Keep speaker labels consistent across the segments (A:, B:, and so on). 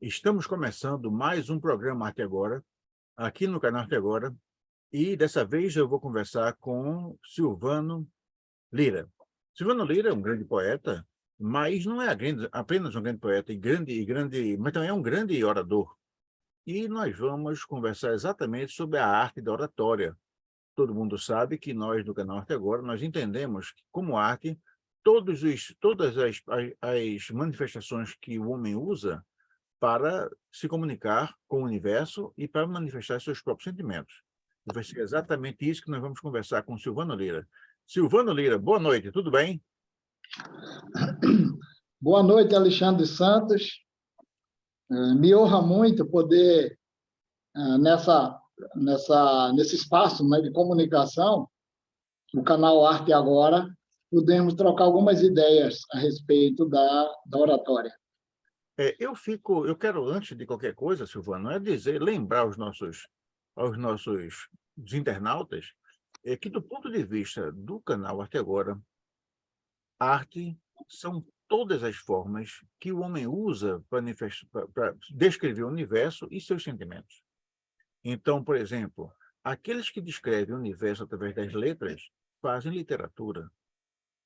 A: Estamos começando mais um programa Arte Agora, aqui no canal Arte Agora, e dessa vez eu vou conversar com Silvano Lira. Silvano Lira é um grande poeta, mas não é apenas um grande poeta, mas também é um grande orador. E nós vamos conversar exatamente sobre a arte da oratória. Todo mundo sabe que nós, do canal Arte Agora, nós entendemos que, como arte, todas as manifestações que o homem usa para se comunicar com o universo e para manifestar seus próprios sentimentos. E vai ser exatamente isso que nós vamos conversar com Silvano Lira. Silvano Lira, boa noite, tudo bem?
B: Boa noite, Alexandre Santos. Me honra muito poder, nesse espaço, né, de comunicação, no canal Arte Agora, podemos trocar algumas ideias a respeito da oratória.
A: Eu quero, antes de qualquer coisa, Silvano, lembrar aos nossos internautas, que do ponto de vista do canal Arte Agora, arte são todas as formas que o homem usa para descrever o universo e seus sentimentos. Então, por exemplo, aqueles que descrevem o universo através das letras fazem literatura.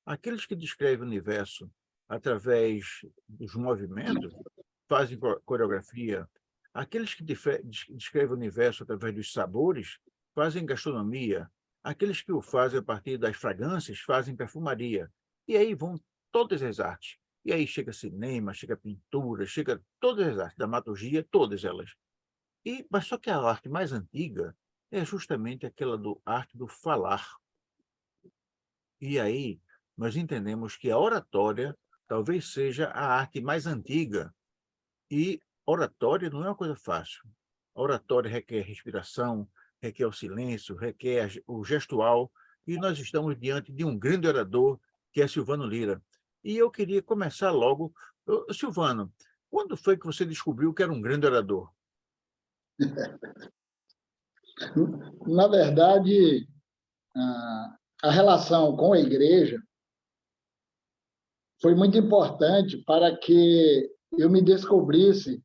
A: Aqueles que descrevem o universo através dos movimentos fazem coreografia. Aqueles que descrevem o universo através dos sabores fazem gastronomia. Aqueles que o fazem a partir das fragrâncias fazem perfumaria. E aí vão todas as artes. E aí chega cinema, chega pintura, chega todas as artes, dramaturgia, todas elas. Mas só que a arte mais antiga é justamente aquela arte do falar. E aí nós entendemos que a oratória talvez seja a arte mais antiga. E oratória não é uma coisa fácil. A oratória requer respiração, requer o silêncio, requer o gestual. E nós estamos diante de um grande orador, que é Silvano Lira. E eu queria começar logo. Silvano, quando foi que você descobriu que era um grande orador?
B: Na verdade, a relação com a igreja foi muito importante para que eu me descobrisse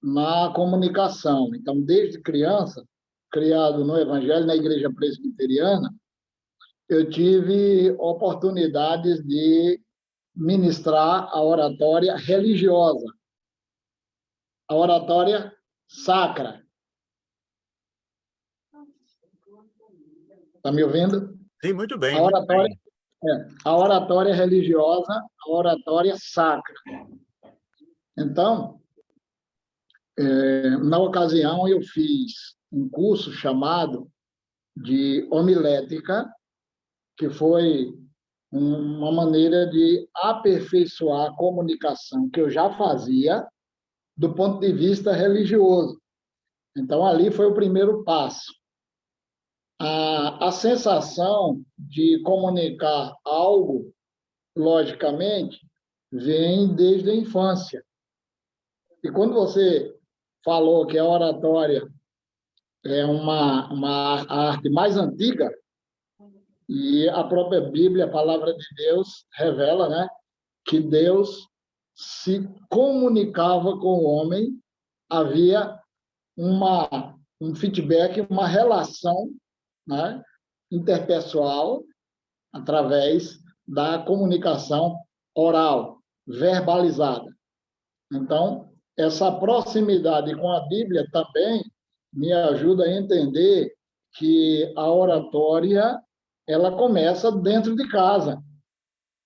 B: na comunicação. Então, desde criança, criado no Evangelho, na Igreja Presbiteriana, eu tive oportunidades de ministrar a oratória religiosa, a oratória sacra. Está me ouvindo?
A: Sim, muito bem.
B: A oratória religiosa, a oratória sacra. Então, na ocasião, eu fiz um curso chamado de homilética, que foi uma maneira de aperfeiçoar a comunicação que eu já fazia do ponto de vista religioso. Então, ali foi o primeiro passo. A sensação de comunicar algo, logicamente, vem desde a infância. E quando você falou que a oratória é uma arte mais antiga, e a própria Bíblia, a palavra de Deus, revela, né, que Deus se comunicava com o homem, havia um feedback, uma relação, né, interpessoal através da comunicação oral, verbalizada. Então, essa proximidade com a Bíblia também me ajuda a entender que a oratória ela começa dentro de casa,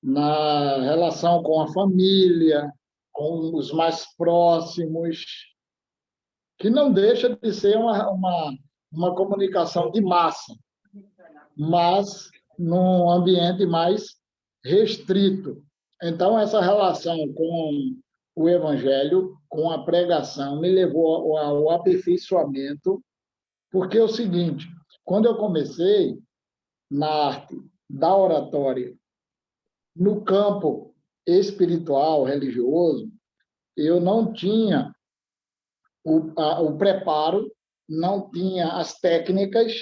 B: na relação com a família, com os mais próximos, que não deixa de ser uma comunicação de massa, mas num ambiente mais restrito. Então, essa relação com o Evangelho, com a pregação, me levou ao aperfeiçoamento, porque é o seguinte, quando eu comecei na arte da oratória, no campo espiritual, religioso, eu não tinha o preparo, não tinha as técnicas,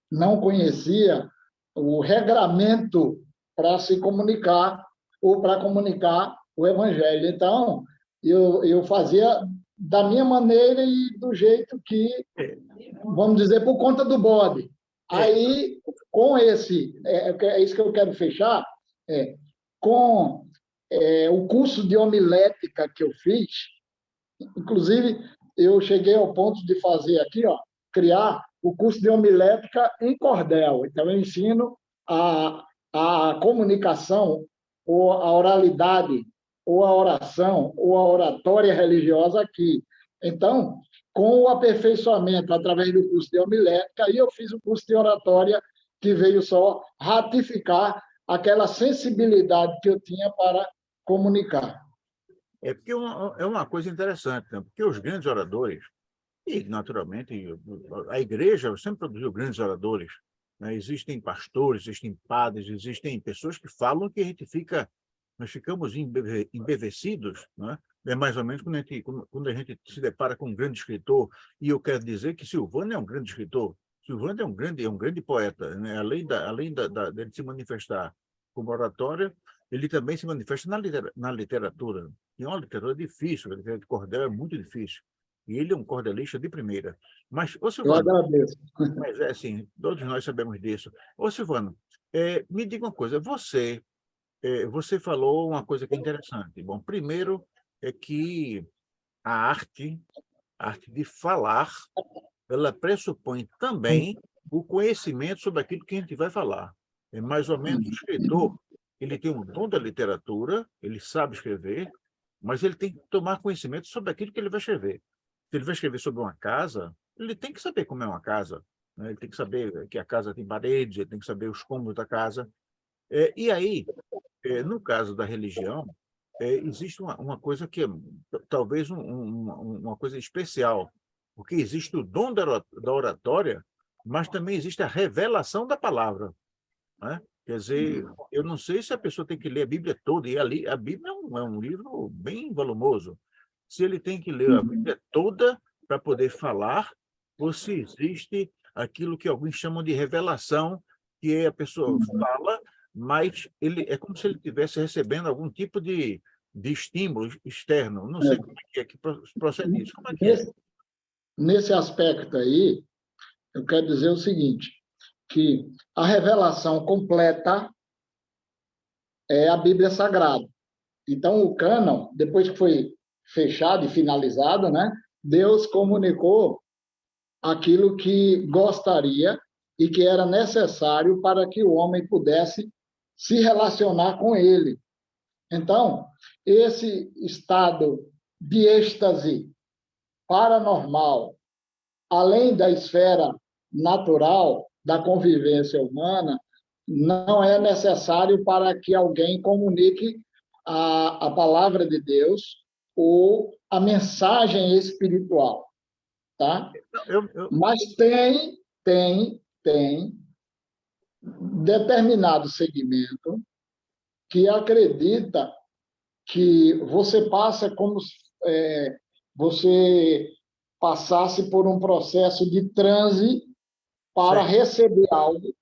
B: não conhecia o regramento para se comunicar ou para comunicar o Evangelho. Então, eu fazia da minha maneira e do jeito que,
A: É,
B: vamos dizer, por conta do bode.
A: é,
B: Aí, com é isso que eu quero fechar, com o curso de homilética que eu fiz, inclusive, eu cheguei ao ponto de fazer aqui, ó, criar o curso de homilética em cordel. Então, eu ensino a comunicação, ou a oralidade, ou a oração, ou a oratória religiosa aqui. Então, com o aperfeiçoamento através do curso de homilética, aí eu fiz o curso de oratória, que veio só ratificar aquela sensibilidade que eu tinha para comunicar.
A: porque é uma coisa interessante, né? Porque os grandes oradores, e naturalmente a igreja sempre produziu grandes oradores, né? Existem pastores, existem padres, existem pessoas que falam que nós ficamos embevecidos, né? É mais ou menos quando a gente se depara com um grande escritor, e eu quero dizer que Silvano é um grande escritor, Silvano é um grande poeta, né? Dele se manifestar como oratória, ele também se manifesta na literatura. E é uma literatura difícil, a literatura de cordel é muito difícil. E ele é um cordelista de primeira. Mas, ô
B: Eu
A: Silvano,
B: agradeço.
A: mas é assim, todos nós sabemos disso. Ô Silvano, me diga uma coisa, você falou uma coisa que é interessante. Bom, primeiro é que a a arte de falar, ela pressupõe também o conhecimento sobre aquilo que a gente vai falar. É mais ou menos o escritor, ele tem um dom da literatura, ele sabe escrever, mas ele tem que tomar conhecimento sobre aquilo que ele vai escrever. Se ele vai escrever sobre uma casa, ele tem que saber como é uma casa, né? Ele tem que saber que a casa tem paredes, ele tem que saber os cômodos da casa. E aí, no caso da religião, existe uma coisa que é talvez uma coisa especial, porque existe o dom da oratória, mas também existe a revelação da palavra, né? Quer dizer, eu não sei se a pessoa tem que ler a Bíblia toda, e ali, a Bíblia é um livro bem volumoso. Se ele tem que ler a Bíblia toda para poder falar, ou se existe aquilo que alguns chamam de revelação, que a pessoa fala, mas é como se ele estivesse recebendo algum tipo de estímulo externo. Não sei como é que procede isso. Como é que é?
B: Nesse, nesse aspecto aí, eu quero dizer o seguinte, que a revelação completa é a Bíblia Sagrada. Então, o cânon, depois que foi fechado e finalizado, né, Deus comunicou aquilo que gostaria e que era necessário para que o homem pudesse se relacionar com ele. Então, esse estado de êxtase paranormal, além da esfera natural da convivência humana, não é necessário para que alguém comunique a palavra de Deus ou a mensagem espiritual, tá? Mas tem determinado segmento que acredita que você passa como você passasse por um processo de transe para
A: Certo.
B: receber algo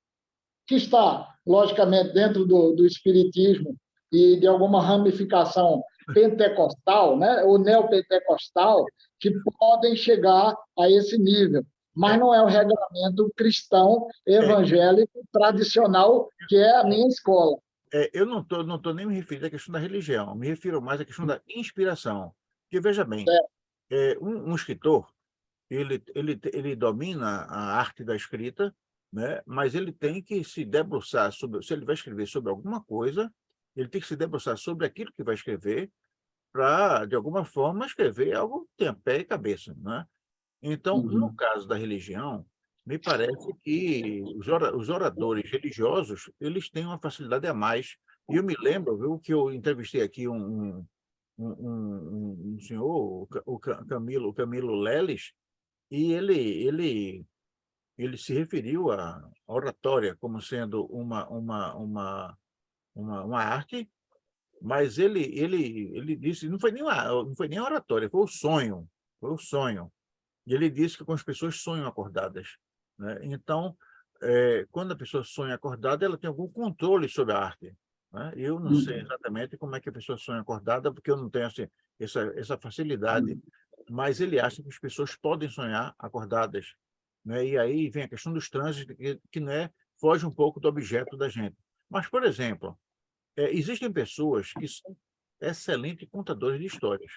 B: que está, logicamente, dentro do espiritismo e de alguma ramificação pentecostal, né, ou neopentecostal, que podem chegar a esse nível. Mas
A: É,
B: não é o regramento cristão
A: é,
B: evangélico tradicional, que é a minha escola.
A: eu não tô nem me referindo à questão da religião, me refiro mais à questão da inspiração. Porque, veja bem,
B: Certo?
A: um escritor, ele domina a arte da escrita, né? Mas ele tem que se debruçar sobre, se ele vai escrever sobre alguma coisa, ele tem que se debruçar sobre aquilo que vai escrever para, de alguma forma, escrever algo que tenha pé e cabeça, né? Então, no
B: Uhum.
A: caso da religião, me parece que os oradores religiosos, eles têm uma facilidade a mais. E eu me lembro, viu, que eu entrevistei aqui um senhor, o Camilo Leles, e ele se referiu à oratória como sendo uma arte, mas ele disse, não foi nem a oratória, foi o sonho. E ele disse que algumas pessoas sonham acordadas, né? Então, quando a pessoa sonha acordada, ela tem algum controle sobre a arte, né? Eu não sei
B: Uhum.
A: exatamente como é que a pessoa sonha acordada, porque eu não tenho assim, essa facilidade. mas ele acha que as pessoas podem sonhar acordadas, né? E aí vem a questão dos trânsitos, que né, foge um pouco do objeto da gente. Mas, por exemplo, existem pessoas que são excelentes contadores de histórias,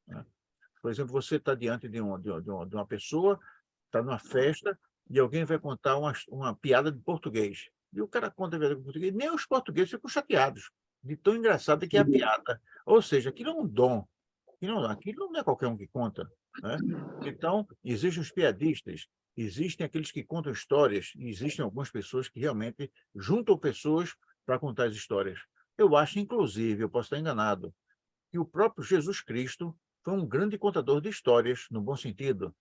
A: né? Por exemplo, você está diante de uma pessoa, está numa festa, e alguém vai contar uma piada de português. E o cara conta a piada de português, nem os portugueses ficam chateados, de tão engraçada que é a piada. Ou seja, aquilo é um dom. Aquilo não é qualquer um que conta, né? Então, existem os piadistas, existem aqueles que contam histórias, e existem algumas pessoas que realmente juntam pessoas para contar as histórias. Eu acho, inclusive, eu posso estar enganado, que o próprio Jesus Cristo foi um grande contador de histórias, no bom sentido,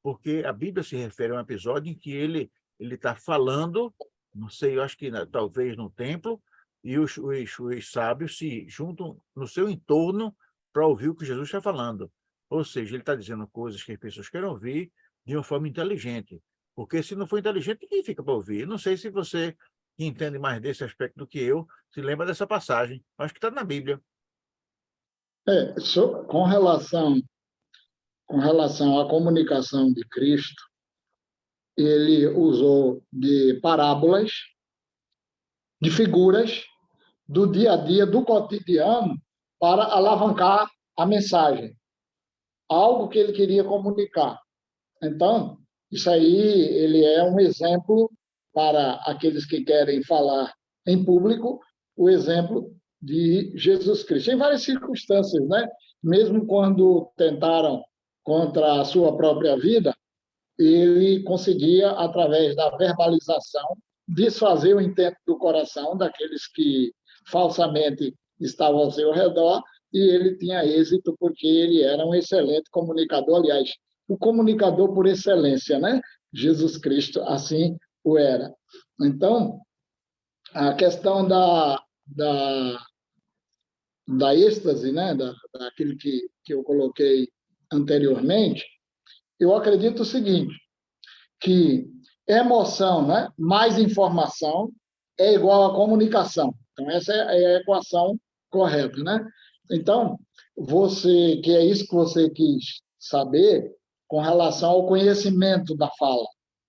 A: porque a Bíblia se refere a um episódio em que ele está falando, não sei, eu acho que talvez no templo, e os sábios se juntam no seu entorno para ouvir o que Jesus está falando. Ou seja, ele está dizendo coisas que as pessoas querem ouvir de uma forma inteligente, porque se não for inteligente, ninguém fica para ouvir. Não sei se você, que entende mais desse aspecto do que eu, se lembra dessa passagem. Acho que está na Bíblia.
B: Com relação à comunicação de Cristo, ele usou de parábolas, de figuras do dia a dia, do cotidiano, para alavancar a mensagem, algo que ele queria comunicar. Então, isso aí ele é um exemplo para aqueles que querem falar em público, o exemplo de Jesus Cristo. Em várias circunstâncias, né? Mesmo quando tentaram contra a sua própria vida, ele conseguia, através da verbalização, desfazer o intento do coração daqueles que falsamente estavam ao seu redor, e ele tinha êxito porque ele era um excelente comunicador, aliás, o comunicador por excelência, né? Jesus Cristo assim o era. Então, a questão da êxtase, né? Daquilo que eu coloquei anteriormente, eu acredito o seguinte, que emoção, né, mais informação é igual a comunicação. Então, essa é a equação correta, né? Então, você, que é isso que você quis saber com relação ao conhecimento da fala.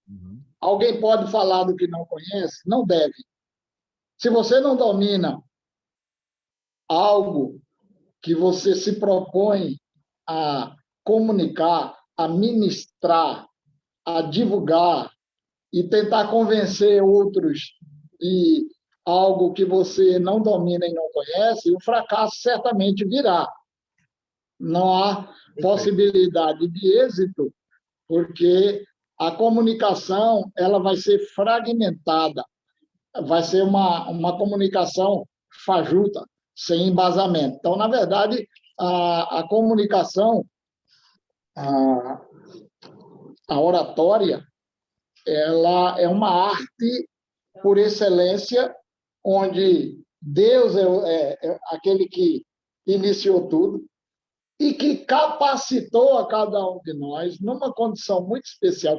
A: Uhum.
B: Alguém pode falar do que não conhece? Não deve. Se você não domina algo que você se propõe a comunicar, a ministrar, a divulgar, e tentar convencer outros de algo que você não domina e não conhece, o fracasso certamente virá. Não há possibilidade de êxito, porque a comunicação ela vai ser fragmentada, vai ser uma comunicação fajuta, sem embasamento. Então, na verdade, a comunicação, a, a oratória, ela é uma arte por excelência, onde Deus é aquele que iniciou tudo e que capacitou a cada um de nós numa condição muito especial.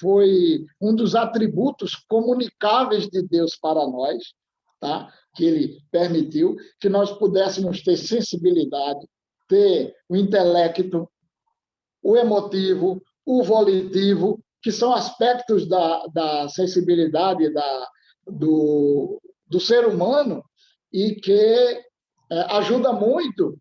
B: Foi um dos atributos comunicáveis de Deus para nós, tá? Que ele permitiu que nós pudéssemos ter sensibilidade, ter o intelecto, o emotivo, o volitivo, que são aspectos da sensibilidade do ser humano e que ajuda muito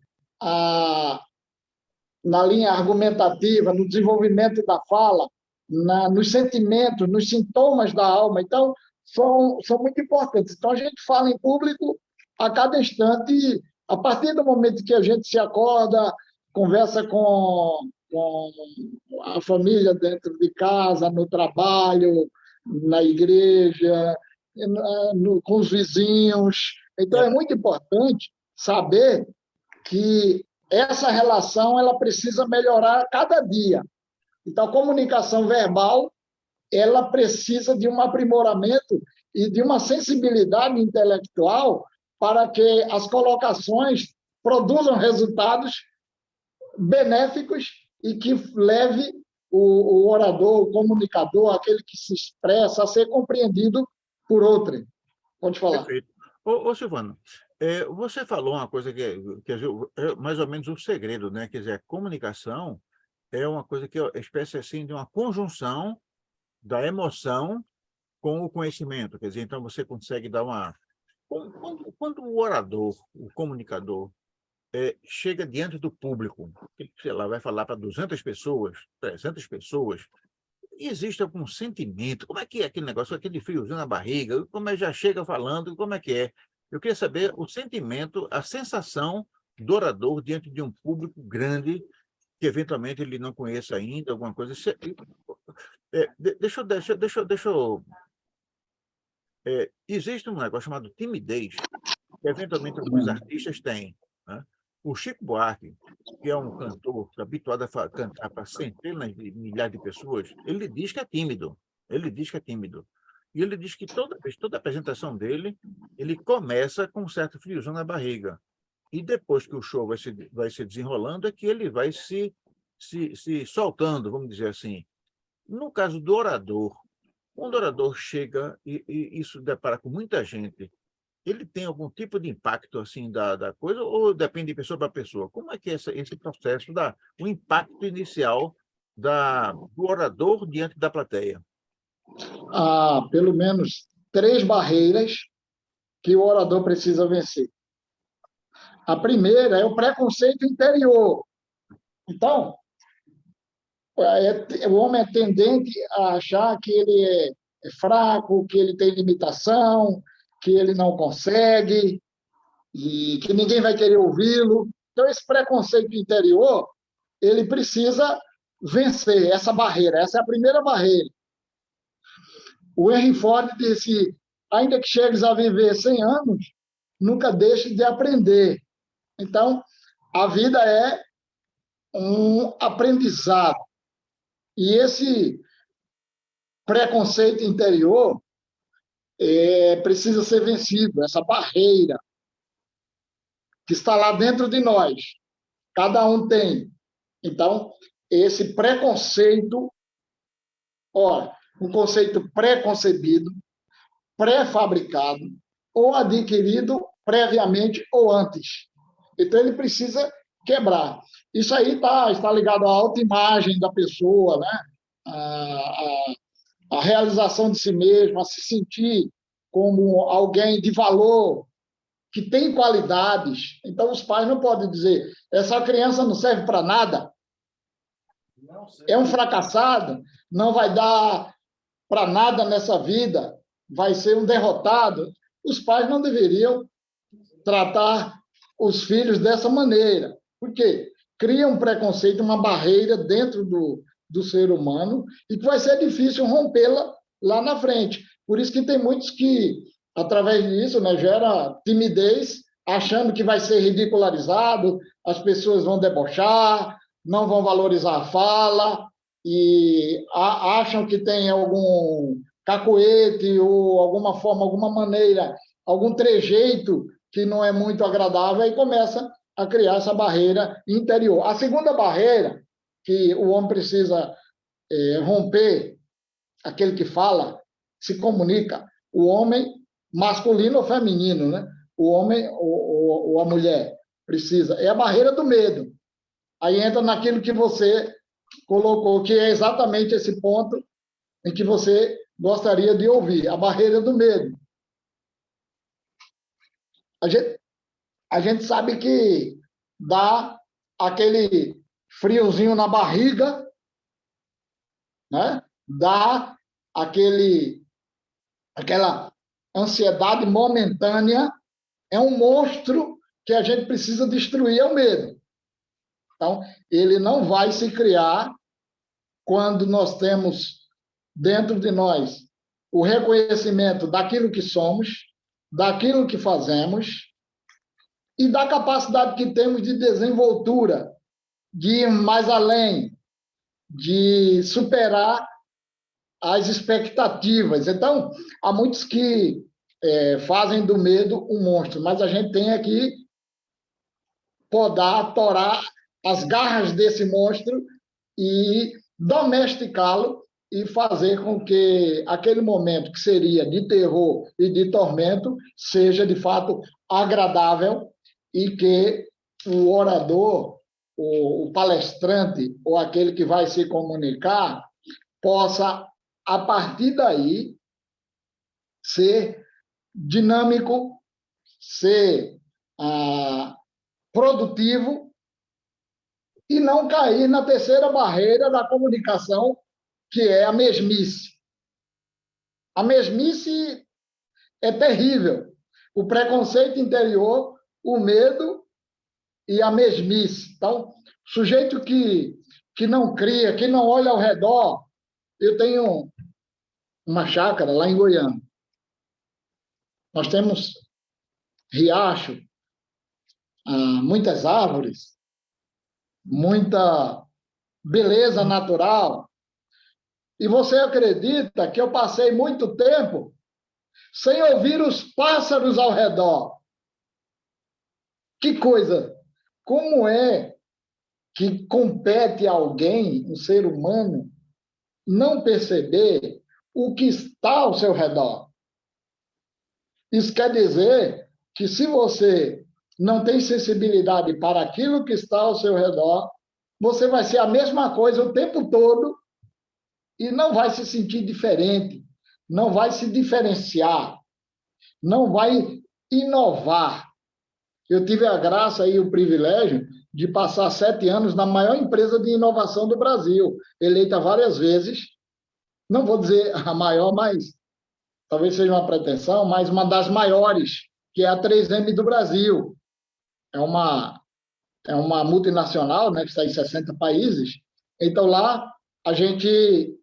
B: na linha argumentativa, no desenvolvimento da fala, nos sentimentos, nos sintomas da alma. Então, são muito importantes. Então, a gente fala em público a cada instante, a partir do momento que a gente se acorda, conversa com a família dentro de casa, no trabalho, na igreja, com os vizinhos. Então, é muito importante saber que essa relação ela precisa melhorar cada dia. Então, a comunicação verbal ela precisa de um aprimoramento e de uma sensibilidade intelectual para que as colocações produzam resultados benéficos e que leve o orador, o comunicador, aquele que se expressa, a ser compreendido por outro. Pode falar.
A: Perfeito. Silvano, você falou uma coisa que é mais ou menos um segredo, né? Quer dizer, a comunicação é uma coisa que é uma espécie assim de uma conjunção da emoção com o conhecimento. Quer dizer, então você consegue dar uma... Quando o orador, o comunicador, chega diante do público, ele, sei lá, vai falar para 200 pessoas, 300 pessoas, e existe algum sentimento? Como é que é aquele negócio, aquele friozinho na barriga? Como é que já chega falando? Como é que é? Eu queria saber o sentimento, a sensação do orador diante de um público grande que eventualmente ele não conheça ainda, alguma coisa. Existe um negócio chamado timidez, que eventualmente alguns artistas têm, né? O Chico Buarque, que é um cantor habituado a cantar para centenas de milhares de pessoas, ele diz que é tímido. Ele diz que é tímido. E ele diz que toda vez, toda apresentação dele, ele começa com um certo friozinho na barriga. E depois que o show vai se desenrolando, é que ele vai se soltando, vamos dizer assim. No caso do orador, quando o orador chega e isso depara com muita gente, ele tem algum tipo de impacto assim da coisa ou depende de pessoa para pessoa? Como é que é esse processo, o impacto inicial do orador diante da plateia?
B: Há pelo menos 3 barreiras que o orador precisa vencer. A primeira é o preconceito interior. Então, o homem é tendente a achar que ele é fraco, que ele tem limitação, que ele não consegue e que ninguém vai querer ouvi-lo. Então, esse preconceito interior, ele precisa vencer essa barreira. Essa é a primeira barreira. O Henry Ford disse, ainda que chegues a viver 100 anos, nunca deixe de aprender. Então, a vida é um aprendizado. E esse preconceito interior precisa ser vencido, essa barreira que está lá dentro de nós. Cada um tem. Então, esse preconceito, um conceito pré-concebido, pré-fabricado, ou adquirido previamente ou antes. Então, ele precisa quebrar. Isso aí está ligado à autoimagem da pessoa, né? A realização de si mesmo, a se sentir como alguém de valor, que tem qualidades. Então, os pais não podem dizer, essa criança não serve para nada, é um fracassado, não vai dar para nada nessa vida, vai ser um derrotado. Os pais não deveriam tratar os filhos dessa maneira. Por quê? Cria um preconceito, uma barreira dentro do ser humano e que vai ser difícil rompê-la lá na frente. Por isso que tem muitos que, através disso, né, gera timidez, achando que vai ser ridicularizado, as pessoas vão debochar, não vão valorizar a fala e acham que tem algum cacoete ou alguma forma, alguma maneira, algum trejeito que não é muito agradável e começa a criar essa barreira interior. A segunda barreira que o homem precisa romper, aquele que fala, se comunica, o homem masculino ou feminino, né? O homem ou a mulher precisa, é a barreira do medo. Aí entra naquilo que você colocou, que é exatamente esse ponto em que você gostaria de ouvir, a barreira do medo. A gente sabe que dá aquele friozinho na barriga, né? Dá aquela ansiedade momentânea, é um monstro que a gente precisa destruir, é o medo. Então, ele não vai se criar quando nós temos dentro de nós o reconhecimento daquilo que somos, daquilo que fazemos e da capacidade que temos de desenvoltura, de ir mais além, de superar as expectativas. Então, há muitos que fazem do medo um monstro, mas a gente tem aqui podar, torar as garras desse monstro e domesticá-lo e fazer com que aquele momento que seria de terror e de tormento seja, de fato, agradável e que o orador, o palestrante, ou aquele que vai se comunicar possa, a partir daí, ser dinâmico, ser produtivo e não cair na terceira barreira da comunicação, que é a mesmice. A mesmice é terrível. O preconceito interior, o medo e a mesmice. Então, sujeito que não cria, que não olha ao redor. Eu tenho uma chácara lá em Goiânia. Nós temos riacho, muitas árvores, muita beleza natural. E você acredita que eu passei muito tempo sem ouvir os pássaros ao redor? Que coisa! Como é que compete a alguém, um ser humano, não perceber o que está ao seu redor? Isso quer dizer que, se você não tem sensibilidade para aquilo que está ao seu redor, você vai ser a mesma coisa o tempo todo e não vai se sentir diferente, não vai se diferenciar, não vai inovar. Eu tive a graça e o privilégio de passar 7 anos na maior empresa de inovação do Brasil, eleita várias vezes. Não vou dizer a maior, mas talvez seja uma pretensão, mas uma das maiores, que é a 3M do Brasil. É uma multinacional, né, que está em 60 países. Então, lá, a gente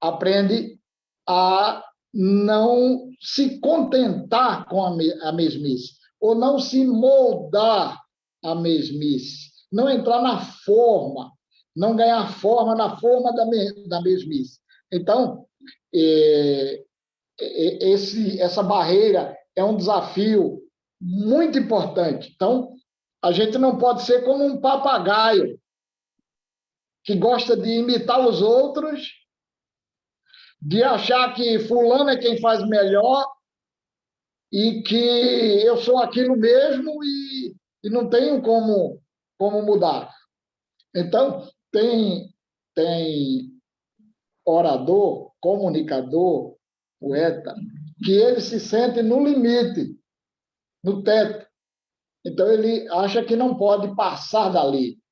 B: aprende a não se contentar com a mesmice, ou não se moldar a mesmice, não entrar na forma, não ganhar forma na forma da mesmice. Então, essa barreira é um desafio muito importante. Então, a gente não pode ser como um papagaio que gosta de imitar os outros, de achar que fulano é quem faz melhor e que eu sou aquilo mesmo e não tenho como mudar. Então, tem orador, comunicador, poeta, que ele se sente no limite, no teto. Então, ele acha que não pode passar dali.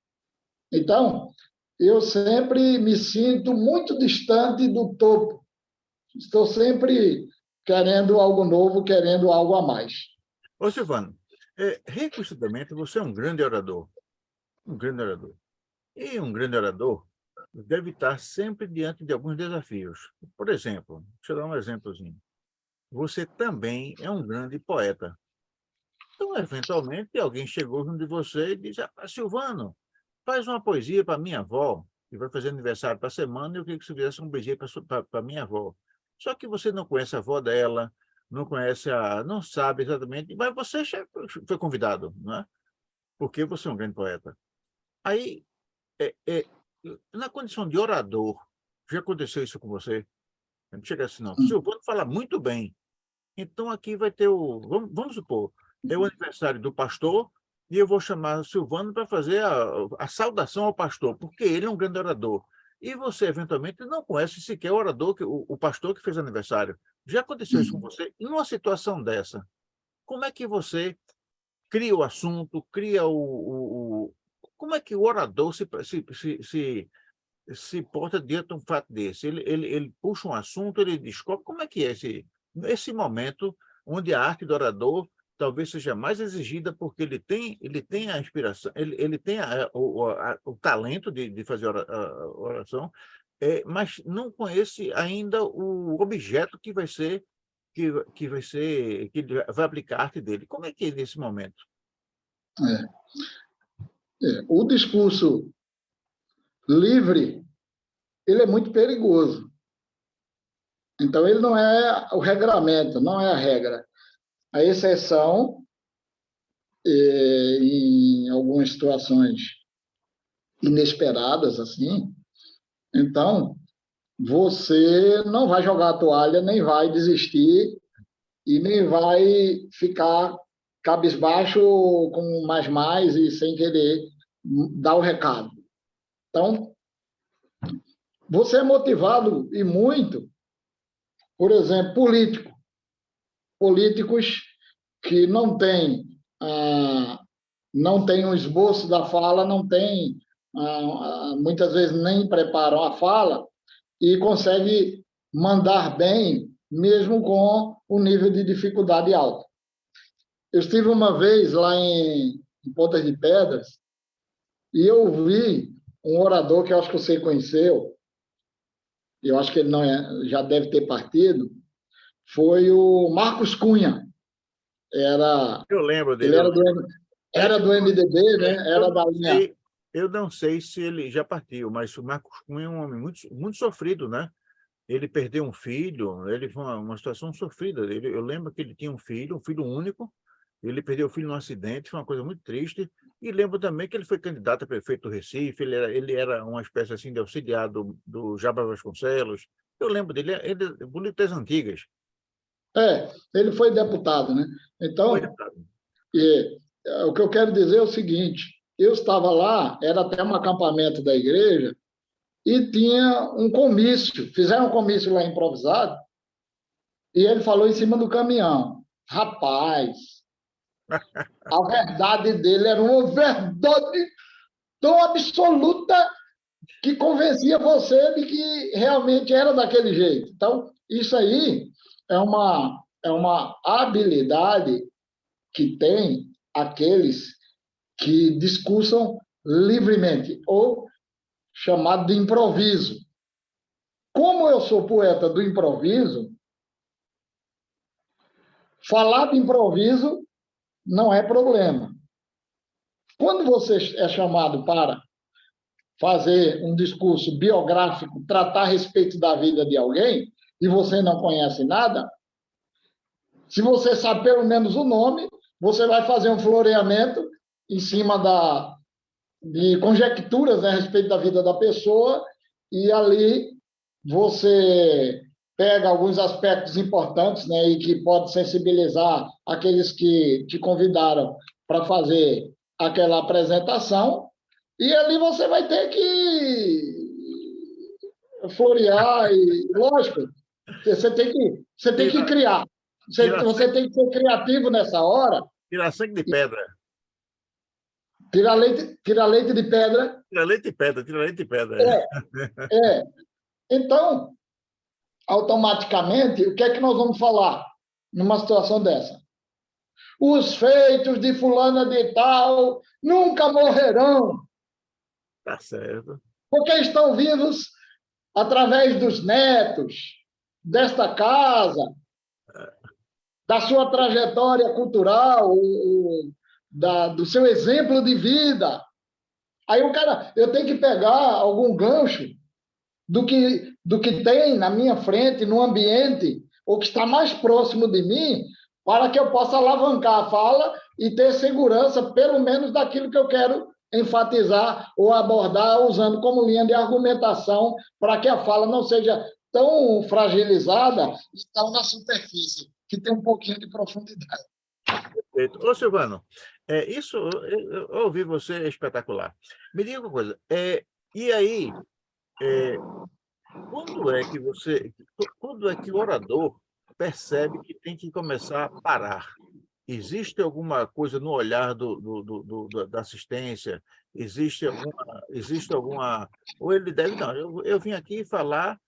B: Então, eu sempre me sinto muito distante do topo. Estou sempre querendo algo novo, querendo algo a mais.
A: Ô, Silvano, reconhecidamente, você é um grande orador. Um grande orador. E um grande orador deve estar sempre diante de alguns desafios. Por exemplo, deixa eu dar um exemplozinho. Você também é um grande poeta. Então, eventualmente, alguém chegou junto de você e disse: Silvano, faz uma poesia para minha avó, que vai fazer aniversário para a semana, e eu queria que você fizesse uma poesia para minha avó. Só que você não conhece a avó dela, não sabe exatamente, mas você foi convidado, não é? Porque você é um grande poeta. Aí, é, é, na condição de orador, já aconteceu isso com você? Não chega assim, não. Silvano fala muito bem. Então, aqui vai ter vamos supor, é o aniversário do pastor, e eu vou chamar o Silvano para fazer a saudação ao pastor, porque ele é um grande orador. E você, eventualmente, não conhece sequer o orador, o pastor que fez aniversário. Já aconteceu isso com você? E numa situação dessa, como é que você cria o assunto, cria como é que o orador se porta diante de um fato desse? Ele puxa um assunto, ele descobre como é que é esse momento onde a arte do orador talvez seja mais exigida, porque ele tem a inspiração, ele tem o talento de fazer a oração, mas não conhece ainda o objeto que vai ser que vai ser que ele vai aplicar a arte dele. Como é que é nesse momento?
B: O discurso livre, ele é muito perigoso. Então, ele não é o regramento, não é a regra. A exceção, em algumas situações inesperadas, assim. Então, você não vai jogar a toalha, nem vai desistir e nem vai ficar cabisbaixo com mais e sem querer dar o recado. Então, você é motivado e muito, por exemplo, políticos que não têm um esboço da fala, não têm, muitas vezes nem preparam a fala e conseguem mandar bem, mesmo com o nível de dificuldade alto. Eu estive uma vez lá em Pontas de Pedras e eu vi um orador que eu acho que você conheceu, eu acho que ele não já deve ter partido, foi o Marcos Cunha.
A: Eu lembro
B: Ele
A: dele.
B: era do MDB, né?
A: Eu
B: Era da
A: não
B: linha.
A: sei, eu não sei se ele já partiu, mas o Marcos Cunha é um homem muito, muito sofrido, né? Ele perdeu um filho, ele foi uma situação sofrida. Eu lembro que ele tinha um filho único, ele perdeu o filho num acidente, foi uma coisa muito triste. E lembro também que ele foi candidato a prefeito do Recife, ele era uma espécie assim de auxiliar do Jabra Vasconcelos. Eu lembro dele, ele políticas antigas.
B: Ele foi deputado, né?
A: Foi
B: Então,
A: deputado.
B: o que eu quero dizer é o seguinte: eu estava lá, era até um acampamento da igreja, e tinha um comício, fizeram um comício lá improvisado, e ele falou em cima do caminhão. Rapaz, a verdade dele era uma verdade tão absoluta que convencia você de que realmente era daquele jeito. Então, isso aí é uma habilidade que tem aqueles que discursam livremente, ou chamado de improviso. Como eu sou poeta do improviso, falar de improviso não é problema. Quando você é chamado para fazer um discurso biográfico, tratar a respeito da vida de alguém, e você não conhece nada, se você sabe pelo menos o nome, você vai fazer um floreamento em cima de conjecturas, né, a respeito da vida da pessoa, e ali você pega alguns aspectos importantes, né, e que pode sensibilizar aqueles que te convidaram para fazer aquela apresentação, e ali você vai ter que florear, e lógico, você tem que
A: Tira,
B: criar. Você,
A: tira,
B: você tem que ser criativo nessa hora,
A: tira sangue de pedra.
B: tirar leite de pedra.
A: Tira leite de pedra, tira leite de pedra.
B: É. Então, automaticamente, o que é que nós vamos falar numa situação dessa? Os feitos de fulana de tal nunca morrerão,
A: Tá certo.
B: porque estão vivos através dos netos desta casa, da sua trajetória cultural, do seu exemplo de vida. Aí o cara, eu tenho que pegar algum gancho do que tem na minha frente, no ambiente, ou que está mais próximo de mim, para que eu possa alavancar a fala e ter segurança, pelo menos, daquilo que eu quero enfatizar ou abordar, usando como linha de argumentação, para que a fala não seja tão fragilizada e tão na superfície, que tem um pouquinho de profundidade.
A: Perfeito. Ô, Silvano, isso, eu ouvi você, é espetacular. Me diga uma coisa, e aí, é, quando é que o orador percebe que tem que começar a parar? Existe alguma coisa no olhar da assistência? Existe alguma, ou ele deve, não, eu vim aqui falar,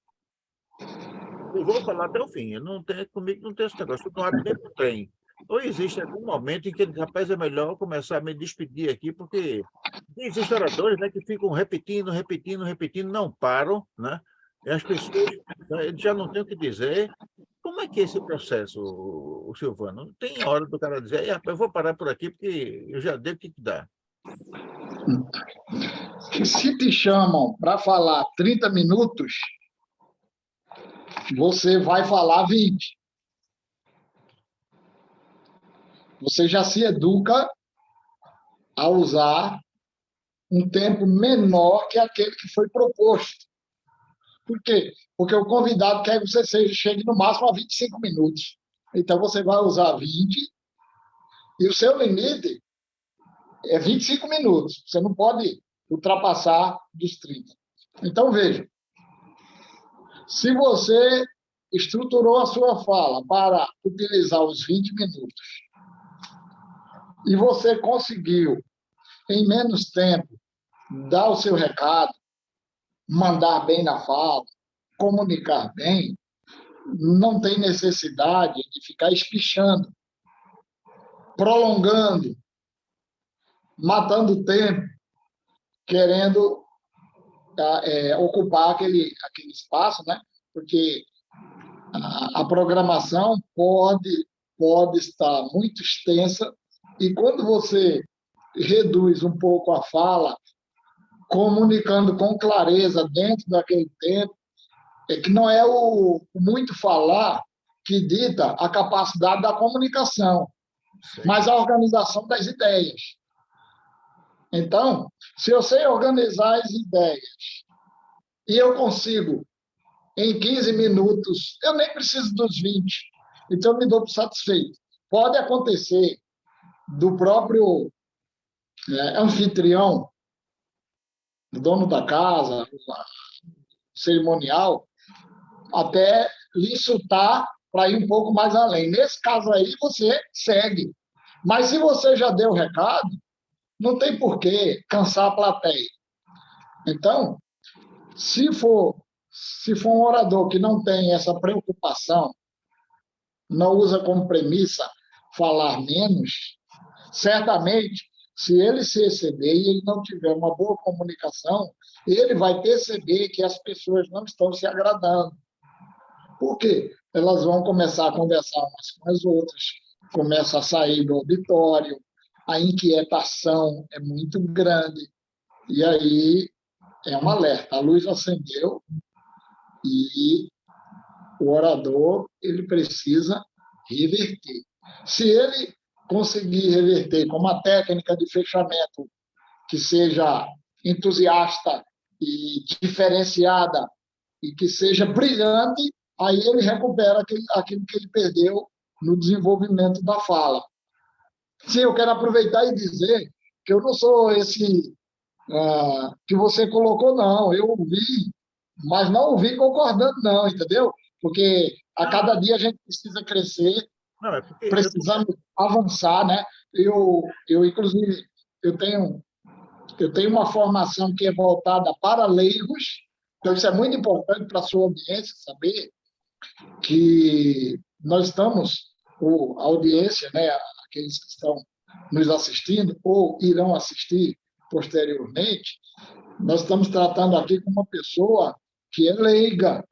A: eu vou falar até o fim, eu não tenho, comigo não tem esse negócio, eu não abro nem para o trem. Ou existe algum momento em que ele, rapaz, é melhor começar a me despedir aqui, porque existem oradores, né, que ficam repetindo, repetindo, repetindo, não param, né? E as pessoas, né, já não têm o que dizer. Como é que é esse processo, o Silvano? Tem hora do cara dizer: rapaz, eu vou parar por aqui, porque eu já dei o que dá.
B: Que se te chamam para falar 30 minutos, você vai falar 20. Você já se educa a usar um tempo menor que aquele que foi proposto. Por quê? Porque o convidado quer que você chegue no máximo a 25 minutos. Então, você vai usar 20 e o seu limite é 25 minutos. Você não pode ultrapassar dos 30. Então, veja, Se você estruturou a sua fala para utilizar os 20 minutos e você conseguiu, em menos tempo, dar o seu recado, mandar bem na fala, comunicar bem, não tem necessidade de ficar espichando, prolongando, matando o tempo, querendo ocupar aquele espaço, né? Porque a programação pode estar muito extensa e quando você reduz um pouco a fala, comunicando com clareza dentro daquele tempo, é que não é o muito falar que dita a capacidade da comunicação, mas a organização das ideias. Então, se eu sei organizar as ideias e eu consigo, em 15 minutos, eu nem preciso dos 20, então eu me dou por satisfeito. Pode acontecer do próprio anfitrião, o dono da casa, cerimonial, até lhe insultar para ir um pouco mais além. Nesse caso aí, você segue. Mas se você já deu o recado, não tem por que cansar a plateia. Então, se for um orador que não tem essa preocupação, não usa como premissa falar menos, certamente, se ele se exceder e ele não tiver uma boa comunicação, ele vai perceber que as pessoas não estão se agradando. Por quê? Elas vão começar a conversar umas com as outras, começa a sair do auditório, a inquietação é muito grande, e aí é um alerta. A luz acendeu e o orador ele precisa reverter. Se ele conseguir reverter com uma técnica de fechamento que seja entusiasta e diferenciada e que seja brilhante, aí ele recupera aquilo que ele perdeu no desenvolvimento da fala. Sim, eu quero aproveitar e dizer que eu não sou esse que você colocou, não. Eu ouvi, mas não ouvi concordando, não, entendeu? Porque a cada dia a gente precisa crescer,
A: Não, é porque
B: precisamos avançar, né? Inclusive, eu tenho uma formação que é voltada para leigos, então isso é muito importante para a sua audiência saber que nós estamos, a audiência, né, aqueles que estão nos assistindo ou irão assistir posteriormente, nós estamos tratando aqui com uma pessoa que é leiga,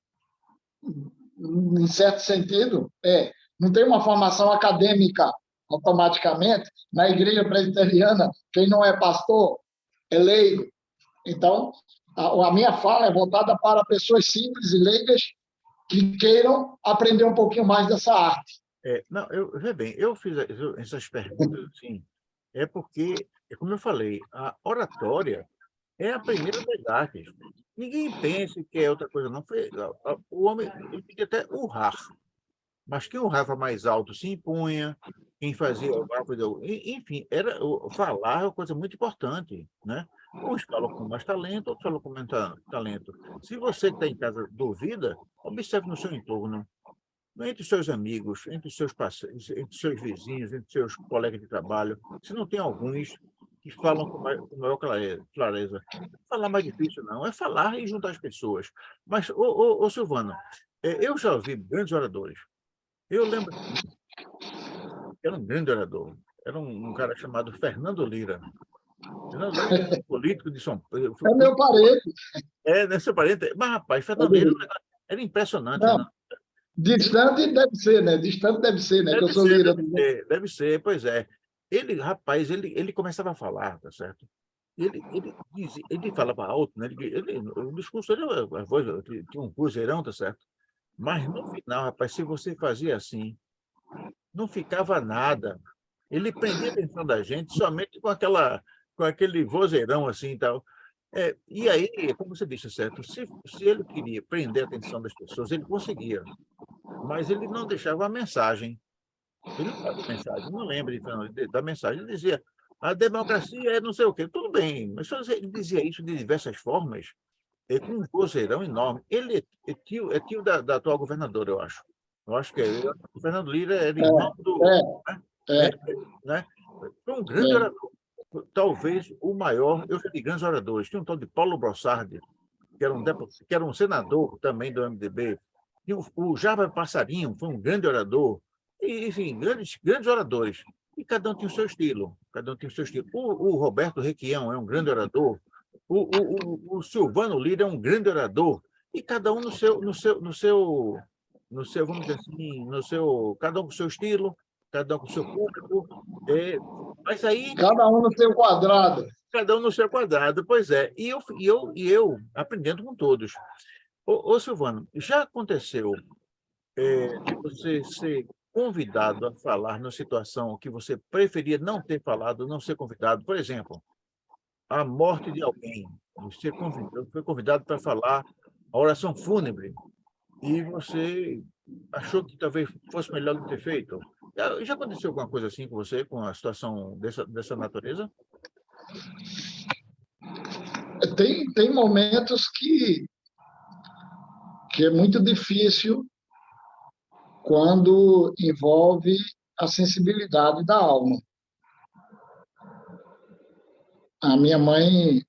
B: em certo sentido, não tem uma formação acadêmica automaticamente. Na igreja presbiteriana, quem não é pastor é leigo. Então, a minha fala é voltada para pessoas simples e leigas que queiram aprender um pouquinho mais dessa arte.
A: Não, veja bem, eu fiz essas perguntas assim, porque, como eu falei, a oratória é a primeira das artes. Ninguém pense que é outra coisa, não. O homem ele podia até urrar, mas quem urrava mais alto se impunha, quem fazia enfim, falar é uma coisa muito importante, né? Uns falam com mais talento, outros falam com menos talento. Se você que está em casa duvida, observe no seu entorno, entre os seus amigos, entre os seus parceiros, entre os seus vizinhos, entre os seus colegas de trabalho, se não tem alguns que falam com maior clareza. Falar mais difícil, não, é falar e juntar as pessoas. Mas, Silvano, eu já ouvi grandes oradores. Eu lembro que era um grande orador. Era um cara chamado Fernando Lira. Fernando Lira foi político de São Paulo.
B: É meu parente.
A: Né, seu parente. Mas, rapaz, Fernando Lira era impressionante,
B: Não,
A: né?
B: distante deve ser, né? Distante deve ser, né? Que eu
A: Deve
B: sou
A: ser,
B: Lira.
A: deve ser, pois é. Rapaz, ele começava a falar, tá certo? Ele falava alto, né? O discurso dele, a voz, tinha um vozeirão, tá certo? Mas no final, rapaz, se você fazia assim, não ficava nada. Ele prendia a atenção da gente somente com aquele vozeirão assim e tal. E aí, como você disse, certo? Se ele queria prender a atenção das pessoas, ele conseguia, mas ele não deixava a mensagem. Ele não dava mensagem, não lembro da mensagem. Ele dizia: a democracia é não sei o quê. Tudo bem, mas ele dizia isso de diversas formas. com um vozeirão enorme. Ele é tio da atual governadora, eu acho. Eu acho que o Fernando Lira era irmão do...
B: É,
A: Né?
B: é,
A: Né? Foi um grande
B: é.
A: orador. Talvez o maior, eu já vi grandes oradores. Tinha um tal de Paulo Brossardi, que era um senador também do MDB. Tinha o Java Passarinho, foi um grande orador. E, enfim, grandes oradores. E cada um tinha o seu estilo. Cada um tinha o seu estilo. O Roberto Requião é um grande orador. O Silvano Lira é um grande orador. E cada um no seu, vamos dizer assim, cada um com o seu estilo, cada um com o seu público. Mas aí
B: Cada um no seu quadrado.
A: cada um no seu quadrado, pois é. E eu aprendendo com todos. Silvano, já aconteceu de você ser convidado a falar numa situação que você preferia não ter falado, não ser convidado? Por exemplo, a morte de alguém. Você foi convidado para falar a oração fúnebre e você achou que talvez fosse melhor não ter feito? Já aconteceu alguma coisa assim com você, com a situação dessa natureza?
B: Tem momentos que é muito difícil quando envolve a sensibilidade da alma. A minha mãe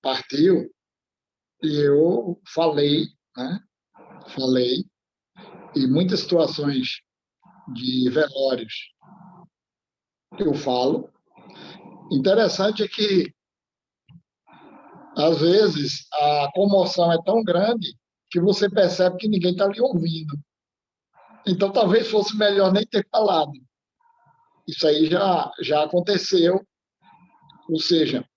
B: partiu e eu falei, né? Falei, e muitas situações de velórios eu falo. Interessante é que, às vezes, a comoção é tão grande que você percebe que ninguém está lhe ouvindo. Então, talvez fosse melhor nem ter falado. Isso aí já aconteceu, ou seja,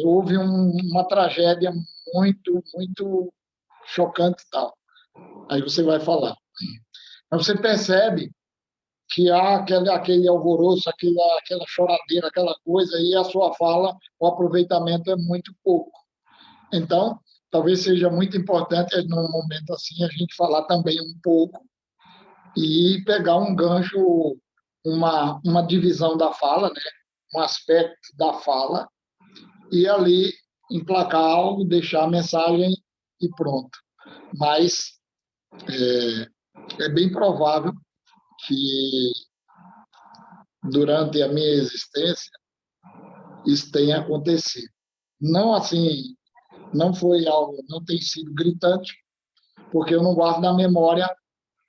B: houve uma tragédia muito chocante e tal. Aí você vai falar. Mas você percebe que há aquele alvoroço, aquela choradeira, aquela coisa, e a sua fala, o aproveitamento é muito pouco. Então, talvez seja muito importante, num momento assim, a gente falar também um pouco e pegar um gancho, uma divisão da fala, né? Um aspecto da fala, e ali emplacar algo, deixar a mensagem e pronto. Mas é bem provável que durante a minha existência isso tenha acontecido. Não assim, não foi algo, não tem sido gritante, porque eu não guardo na memória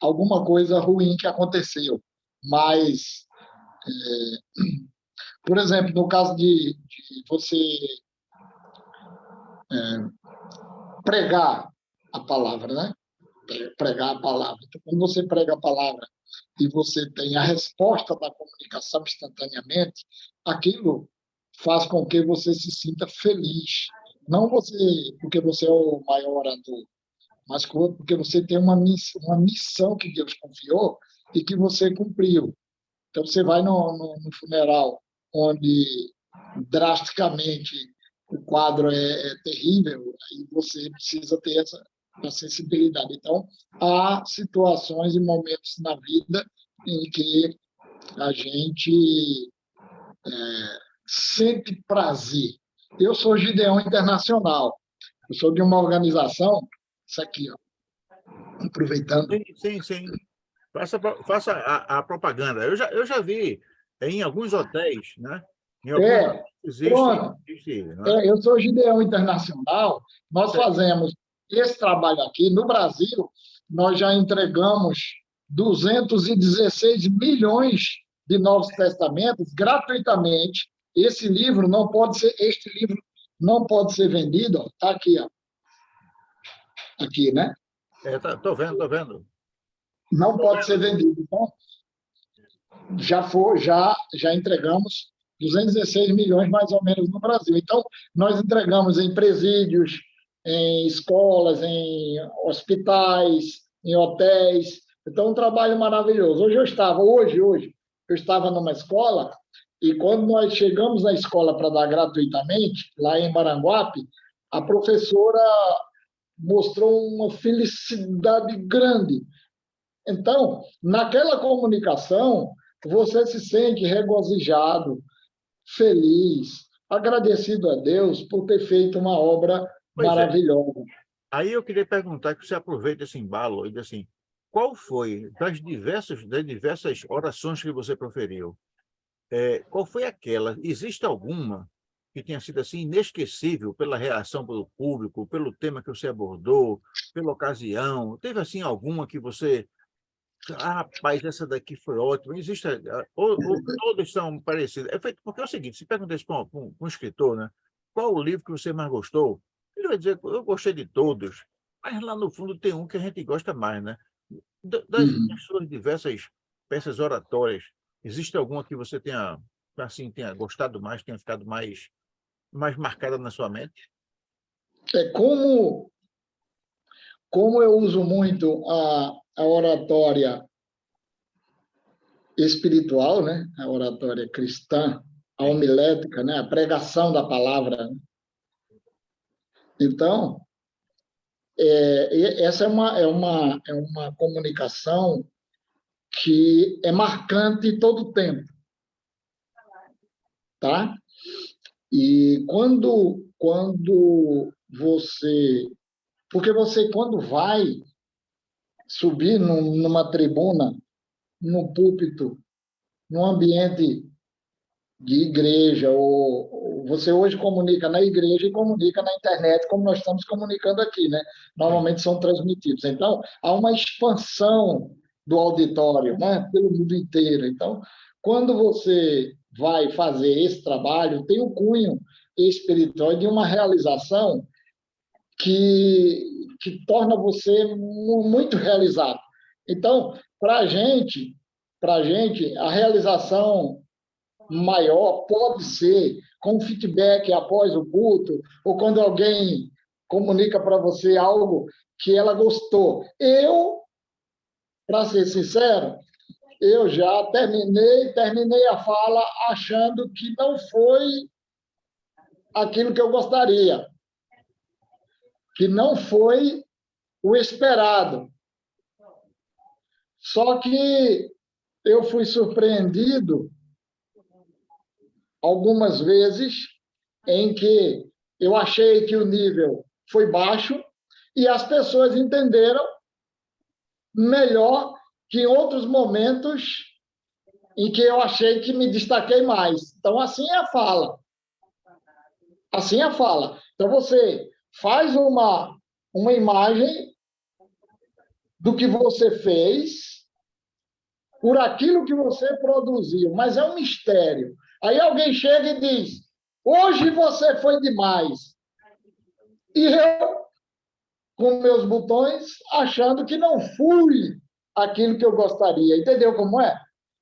B: alguma coisa ruim que aconteceu. Mas, por exemplo, no caso de você pregar a palavra, né? Pregar a palavra. Então, quando você prega a palavra e você tem a resposta da comunicação instantaneamente, aquilo faz com que você se sinta feliz. Não você, porque você é o maior orador, mas porque você tem uma missão que Deus confiou e que você cumpriu. Então, você vai no funeral onde drasticamente o quadro é terrível e você precisa ter essa sensibilidade. Então, há situações e momentos na vida em que a gente sente prazer. Eu sou Gideão Internacional, eu sou de uma organização, isso aqui, ó, aproveitando.
A: Sim, sim, sim. Faça a propaganda. Eu já vi em alguns hotéis, né? Em alguns hotéis
B: É,
A: existe,
B: pronto.
A: né?
B: Eu sou Gideão Internacional, nós
A: Sei.
B: fazemos esse trabalho aqui. No Brasil, nós já entregamos 216 milhões de Novos Testamentos gratuitamente. Este livro não pode ser vendido, está aqui, ó, aqui, né?
A: Tô vendo, tô vendo.
B: Não pode ser vendido. Então, já entregamos 216 milhões mais ou menos no Brasil. Então, nós entregamos em presídios, em escolas, em hospitais, em hotéis. Então, um trabalho maravilhoso. Hoje eu estava numa escola e quando nós chegamos na escola para dar gratuitamente, lá em Maranguape, a professora mostrou uma felicidade grande. Então, naquela comunicação, você se sente regozijado, feliz, agradecido a Deus por ter feito uma obra
A: Pois é.
B: maravilhosa.
A: Aí eu queria perguntar, que você aproveita esse embalo e diz assim, qual foi, das diversas orações que você proferiu, qual foi aquela, existe alguma que tenha sido assim inesquecível pela reação do público, pelo tema que você abordou, pela ocasião? Teve assim alguma que você, rapaz, essa daqui foi ótima? Existe, ou todas são parecidas? É feito porque é o seguinte, se pergunta isso para um escritor, né? Qual o livro que você mais gostou? Ele vai dizer, eu gostei de todos, mas lá no fundo tem um que a gente gosta mais, né? Das
B: Uhum.
A: suas diversas peças oratórias, existe alguma que você tenha, assim, tenha gostado mais, tenha ficado mais marcada na sua mente?
B: É como eu uso muito a oratória espiritual, né? A oratória cristã, a
A: Sim.
B: homilética, né? A pregação da palavra. Então, essa é uma comunicação que é marcante todo o tempo, tá? E quando você... Porque você, quando vai subir numa tribuna, no púlpito, num ambiente de igreja, ou você hoje comunica na igreja e comunica na internet, como nós estamos comunicando aqui, né?
A: Sim.
B: Normalmente são transmitidos. Então, há uma expansão do auditório, né? Pelo mundo inteiro. Então, quando você vai fazer esse trabalho, tem um cunho espiritual de uma realização que torna você muito realizado. Então, para gente, a realização maior pode ser com feedback após o culto, ou quando alguém comunica para você algo que ela gostou. Para ser sincero, eu já terminei a fala achando que não foi aquilo que eu gostaria, que não foi o esperado. Só que eu fui surpreendido algumas vezes em que eu achei que o nível foi baixo e as pessoas entenderam melhor que em outros momentos em que eu achei que me destaquei mais. Então, assim é a fala. Assim é a fala. Então, você faz uma imagem do que você fez por aquilo que você produziu, mas é um mistério. Aí alguém chega e diz: hoje você foi demais. E eu, com meus botões, achando que não fui aquilo que eu gostaria. Entendeu como é?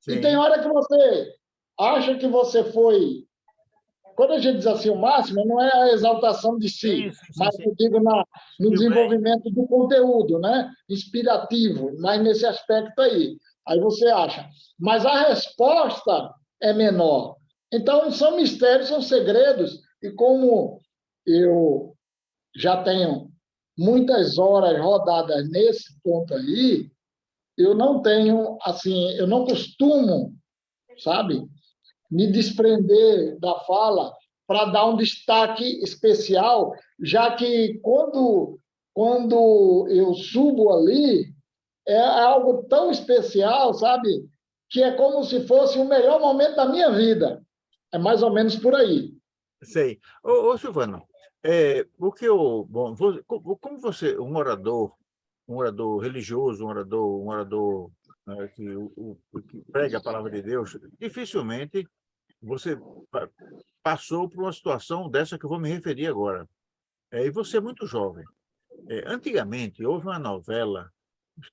B: E tem
A: Sim,
B: hora que você acha que você foi. Quando a gente diz assim, o máximo, não é a exaltação de si,
A: sim, sim, sim,
B: mas
A: sim.
B: eu digo no
A: Seguiu bem.
B: desenvolvimento do conteúdo, né? Inspirativo, mas nesse aspecto aí. Aí você acha. Mas a resposta é menor. Então, são mistérios, são segredos, e como eu já tenho muitas horas rodadas nesse ponto aí, eu não tenho, assim, eu não costumo, sabe, me desprender da fala para dar um destaque especial, já que quando eu subo ali, é algo tão especial, sabe, que é como se fosse o melhor momento da minha vida. É mais ou menos por aí.
A: Sei. Ô, Silvano, bom, como você, um orador religioso, um orador, que prega a palavra de Deus, dificilmente você passou por uma situação dessa que eu vou me referir agora. E você é muito jovem. Antigamente, houve uma novela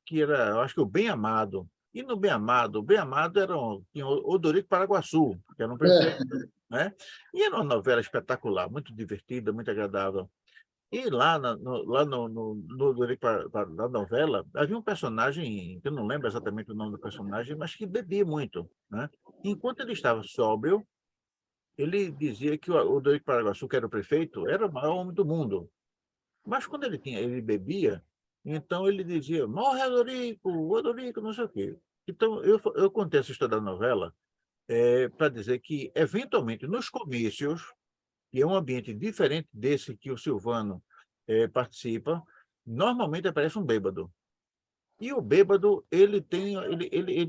A: que era, eu acho que o Bem Amado. E no Bem Amado, o Bem Amado tinha o Odorico Paraguaçu, que era um prefeito,
B: É,
A: né? E era uma novela espetacular, muito divertida, muito agradável. E lá, lá no Odorico da novela, havia um personagem, que eu não lembro exatamente o nome do personagem, mas que bebia muito, né? Enquanto ele estava sóbrio, ele dizia que o Odorico Paraguaçu, que era o prefeito, era o maior homem do mundo. Mas quando ele bebia, então ele dizia, morre Odorico, não sei o quê. Então, eu contei essa história da novela para dizer que, eventualmente, nos comícios, que é um ambiente diferente desse que o Silvano participa, normalmente aparece um bêbado. E o bêbado, ele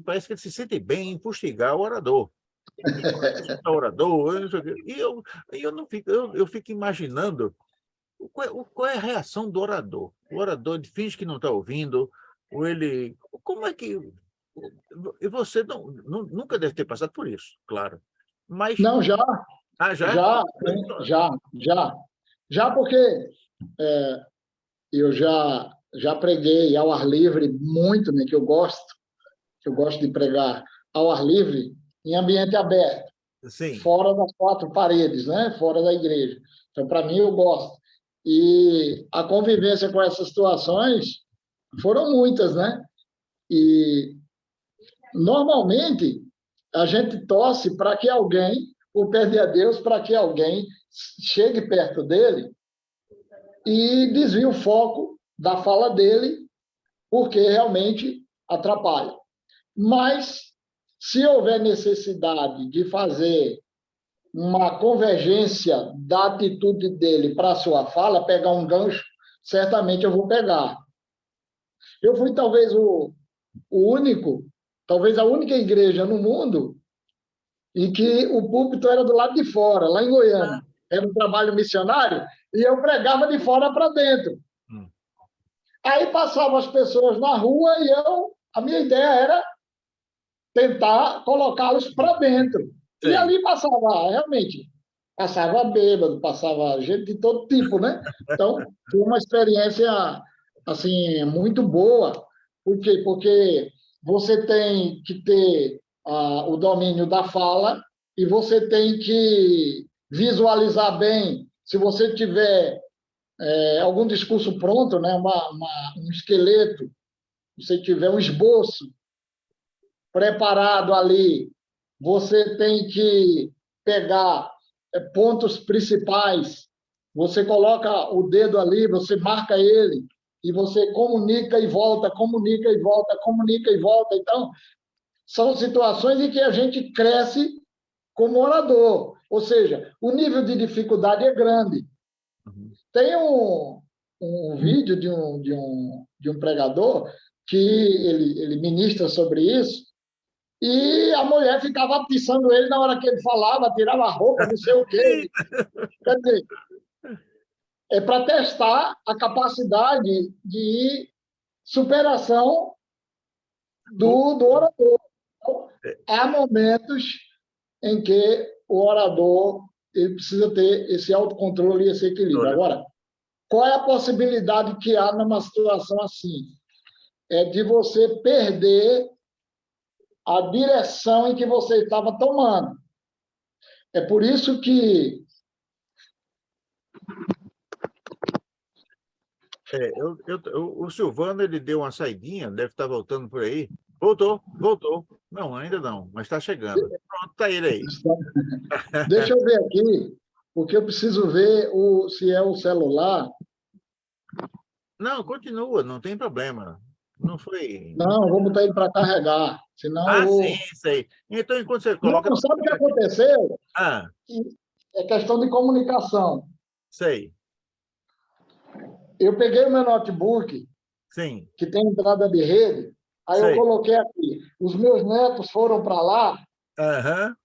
A: parece que ele se sente bem em fustigar o orador. E fustigar o orador, eu não sei o quê. E eu não fico, eu fico imaginando qual é a reação do orador. O orador ele finge que não está ouvindo, ou ele. Como é que. E você nunca deve ter passado por isso, claro. Mas.
B: Não, já,
A: Ah, já?
B: já, já, já. Já porque eu já preguei ao ar livre muito, né, que eu gosto de pregar ao ar livre em ambiente aberto,
A: Sim.
B: fora das quatro paredes, né, fora da igreja. Então, para mim, eu gosto. E a convivência com essas situações foram muitas, né? E normalmente a gente torce para que alguém, ou pede a Deus para que alguém chegue perto dele e desvie o foco da fala dele, porque realmente atrapalha. Mas, se houver necessidade de fazer uma convergência da atitude dele para a sua fala, pegar um gancho, certamente eu vou pegar. Eu fui talvez o único, talvez a única igreja no mundo em que o púlpito era do lado de fora, lá em Goiânia. Era um trabalho missionário e eu pregava de fora para dentro. Aí passavam as pessoas na rua e a minha ideia era tentar colocá-los para dentro.
A: Sim.
B: E ali passava bêbado, passava gente de todo tipo, né? Então, foi uma experiência assim muito boa. Por quê? Porque você tem que ter o domínio da fala e você tem que visualizar bem. Se você tiver algum discurso pronto, né? Um esqueleto, se você tiver um esboço preparado ali, você tem que pegar pontos principais, você coloca o dedo ali, você marca ele, e você comunica e volta, comunica e volta, comunica e volta. Então, são situações em que a gente cresce como orador, ou seja, o nível de dificuldade é grande. Tem um vídeo de um pregador que ele ministra sobre isso, e a mulher ficava atiçando ele na hora que ele falava, tirava a roupa, não sei o quê. Quer dizer, é para testar a capacidade de superação do orador. Então, há momentos em que o orador ele precisa ter esse autocontrole e esse equilíbrio. Agora, qual é a possibilidade que há numa situação assim? É de você perder a direção em que você estava tomando. É por isso que
A: O Silvano ele deu uma saidinha, deve estar voltando por aí. Voltou, voltou. Não, ainda não, mas está chegando. Pronto, está ele aí.
B: Deixa eu ver aqui, porque eu preciso ver se é o celular.
A: Não, continua, não tem problema. Não foi.
B: Não, vou botar ele para carregar, senão eu
A: Ah, sim,
B: vou.
A: sei. Então, enquanto você
B: Não,
A: coloca.
B: sabe o que aconteceu?
A: Ah,
B: É questão de comunicação.
A: sei.
B: Eu peguei o meu notebook,
A: Sim,
B: que tem entrada de rede, aí eu
A: sei.
B: coloquei aqui. Os meus netos foram para lá,
A: Aham.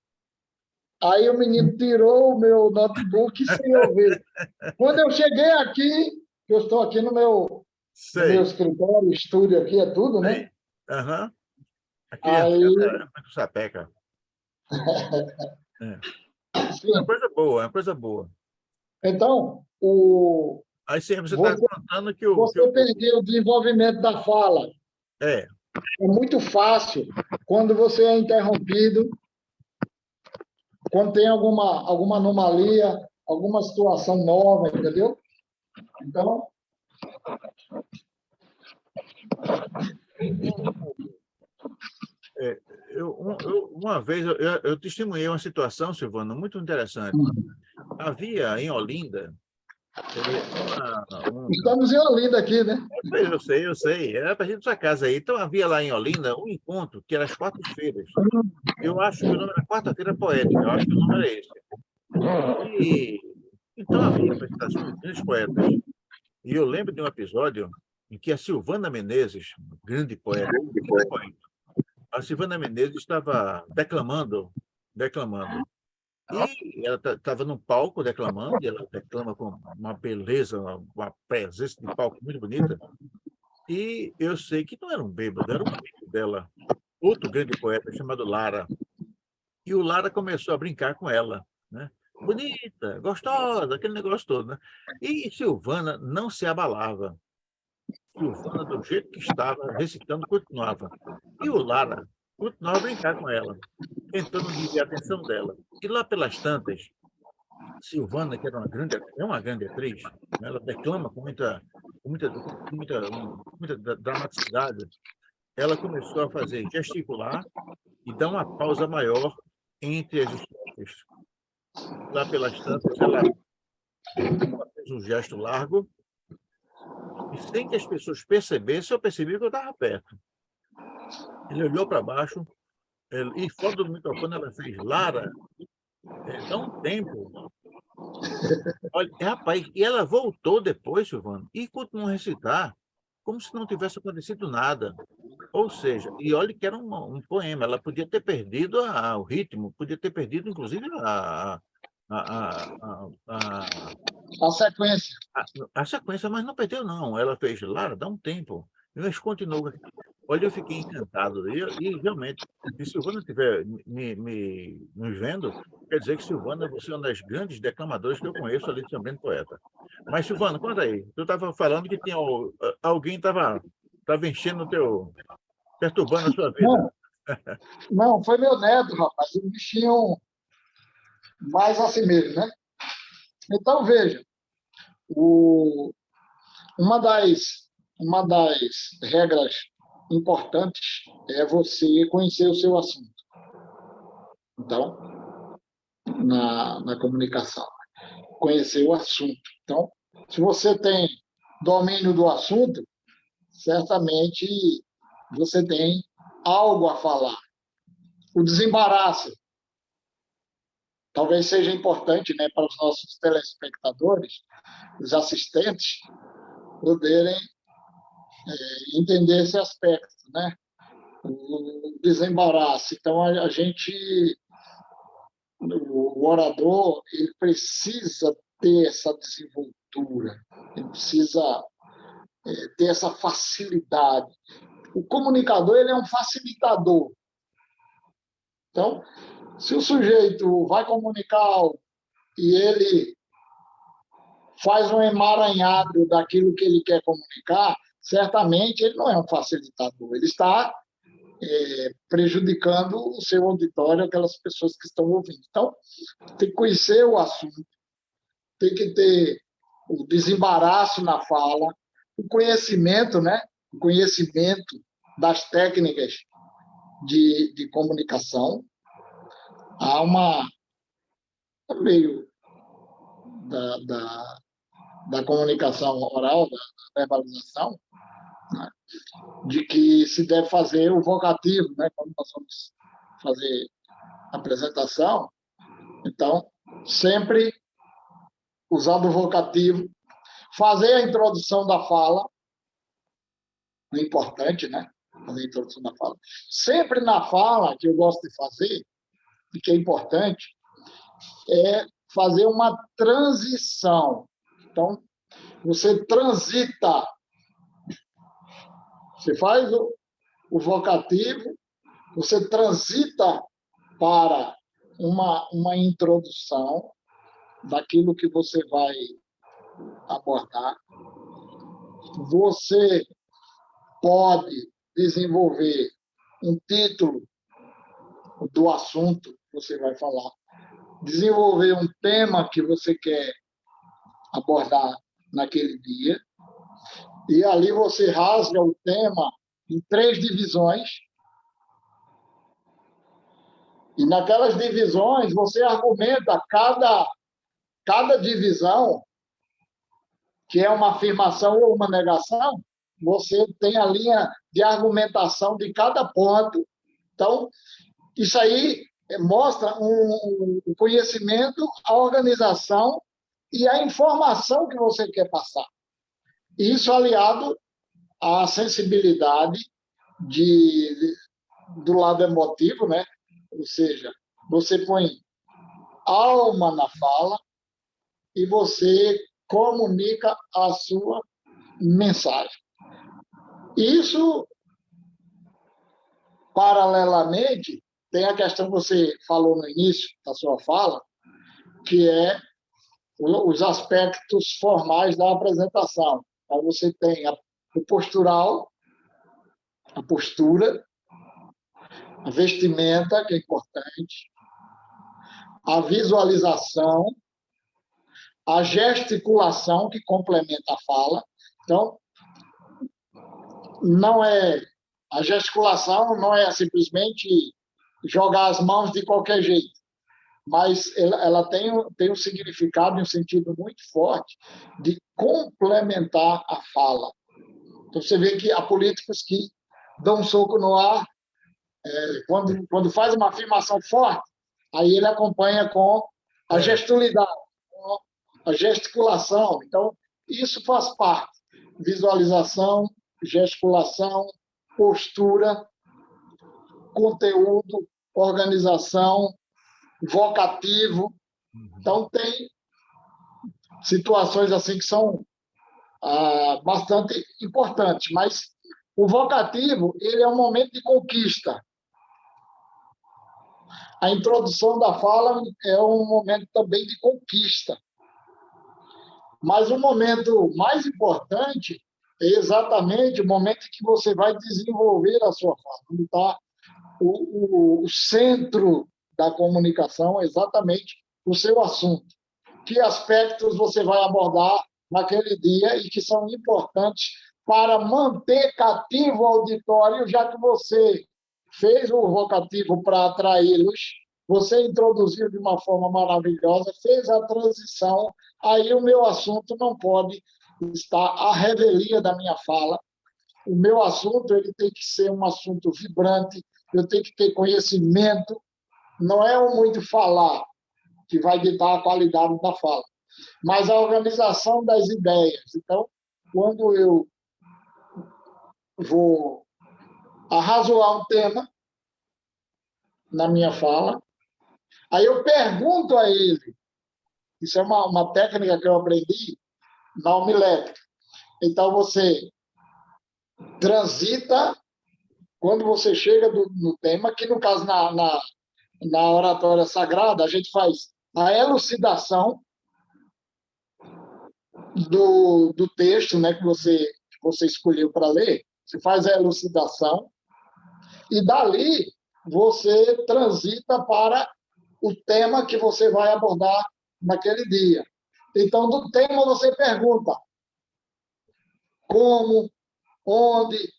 B: aí o menino tirou o meu notebook sem eu ver. Quando eu cheguei aqui, eu estou aqui no meu
A: Sei,
B: escritório, estúdio aqui, é tudo, né?
A: sei. Aham. A
B: Aí,
A: criançada é muito sapeca. É. É uma
B: sim.
A: coisa boa, é uma coisa boa.
B: Então,
A: Aí sim, você está
B: você,
A: contando que o.
B: você perdeu o desenvolvimento da fala.
A: É,
B: É muito fácil quando você é interrompido, quando tem alguma anomalia, alguma situação nova, entendeu? Então,
A: é, uma vez eu testemunhei uma situação, Silvano, muito interessante. Havia em Olinda uma, um,
B: estamos em Olinda aqui, né?
A: eu sei, era para gente sua casa aí. Então havia lá em Olinda um encontro que era às quartas-feiras. Eu acho que o nome era Quarta-feira Poética, eu acho que o nome era esse. Então, havia apresentação de grandes poetas. E eu lembro de um episódio em que a Silvana Menezes, grande poeta, grande poeta, a Silvana Menezes estava declamando. E ela estava num palco declamando, e ela declama com uma beleza, uma presença de palco muito bonita. E eu sei que não era um bêbado, era um amigo dela, outro grande poeta chamado Lara. E o Lara começou a brincar com ela, né? Bonita, gostosa, aquele negócio todo, né? E Silvana não se abalava. Silvana, do jeito que estava, recitando, continuava. E o Lara continuava a brincar com ela, tentando desviar a atenção dela. E lá pelas tantas, Silvana, que era é uma grande atriz, né? Ela declama com muita dramaticidade, ela começou a fazer gesticular e dar uma pausa maior entre as estrofes. Lá pelas tantas, ela fez um gesto largo e, sem que as pessoas percebessem, eu percebi que eu estava perto. Ele olhou para baixo e, fora do microfone, ela fez: Lara, dá um tempo. Olha, rapaz, e ela voltou depois, Silvano, e continuou a recitar como se não tivesse acontecido nada. Ou seja, e olha que era um poema, ela podia ter perdido o ritmo, podia ter perdido, inclusive, a,
B: A sequência.
A: a, a sequência, mas não perdeu, não. Ela fez: Lara, dá um tempo. Mas continuou. Olha, eu fiquei encantado. E realmente, se Silvana estiver me vendo, quer dizer que, Silvana, você é uma das grandes declamadoras que eu conheço ali de São Bento Poeta. Mas, Silvana, conta aí. Tu estava falando que tinha alguém estava enchendo o teu, perturbando a sua vida.
B: Não, não, foi meu neto, rapaz, um bichinho mais assim mesmo, né? Então, veja, o, uma das regras importantes é você conhecer o seu assunto. Então, na comunicação, conhecer o assunto. Então, se você tem domínio do assunto, certamente você tem algo a falar. O desembaraço talvez seja importante, né, para os nossos telespectadores, os assistentes, poderem entender esse aspecto, né? O desembaraço. Então, a gente, o orador, ele precisa ter essa desenvoltura, ele precisa ter essa facilidade. O comunicador, ele é um facilitador. Então, se o sujeito vai comunicar algo e ele faz um emaranhado daquilo que ele quer comunicar, certamente ele não é um facilitador, ele está prejudicando o seu auditório, aquelas pessoas que estão ouvindo. Então, tem que conhecer o assunto, tem que ter o desembaraço na fala, o conhecimento, né? O conhecimento das técnicas de comunicação. Há uma meio da comunicação oral, da verbalização, né? De que se deve fazer o vocativo, né? Quando nós vamos fazer a apresentação. Então, sempre usando o vocativo, fazer a introdução da fala, é importante, né? Fazer a introdução da fala. Sempre na fala, que eu gosto de fazer, e que é importante, é fazer uma transição. Então, você transita, você faz o vocativo, você transita para uma introdução daquilo que você vai abordar. Você pode desenvolver um título do assunto que você vai falar, desenvolver um tema que você quer abordar naquele dia, e ali você rasga o tema em 3 divisões, e naquelas divisões você argumenta cada divisão, que é uma afirmação ou uma negação, você tem a linha de argumentação de cada ponto. Então, isso aí mostra um conhecimento, a organização e a informação que você quer passar. Isso aliado à sensibilidade do lado emotivo, né? Ou seja, você põe alma na fala e você comunica a sua mensagem. Isso, paralelamente, tem a questão que você falou no início da sua fala, que é os aspectos formais da apresentação. Então, você tem o postural, a postura, a vestimenta, que é importante, a visualização, a gesticulação, que complementa a fala. Então, a gesticulação não é simplesmente jogar as mãos de qualquer jeito, mas ela tem um significado e um sentido muito forte de complementar a fala. Então, você vê que há políticos que dão um soco no ar, quando faz uma afirmação forte, aí ele acompanha com a gestualidade, com a gesticulação. Então, isso faz parte. Visualização, gesticulação, postura, conteúdo, organização, vocativo. Então, tem situações assim que são bastante importantes, mas o vocativo ele é um momento de conquista. A introdução da fala é um momento também de conquista. Mas o momento mais importante é exatamente o momento em que você vai desenvolver a sua fala, onde está o centro da comunicação, é exatamente o seu assunto. Que aspectos você vai abordar naquele dia e que são importantes para manter cativo o auditório, já que você fez o vocativo para atraí-los, você introduziu de uma forma maravilhosa, fez a transição, aí o meu assunto não pode estar à revelia da minha fala. O meu assunto ele tem que ser um assunto vibrante, eu tenho que ter conhecimento, não é o muito falar que vai ditar a qualidade da fala, mas a organização das ideias. Então, quando eu vou arrazoar um tema na minha fala, aí eu pergunto a ele, isso é uma técnica que eu aprendi na homilética. Então, você transita, quando você chega no tema, que no caso na oratória sagrada, a gente faz a elucidação do texto, né, que você escolheu para ler, você faz a elucidação, e dali você transita para o tema que você vai abordar naquele dia. Então, do tema você pergunta como, onde,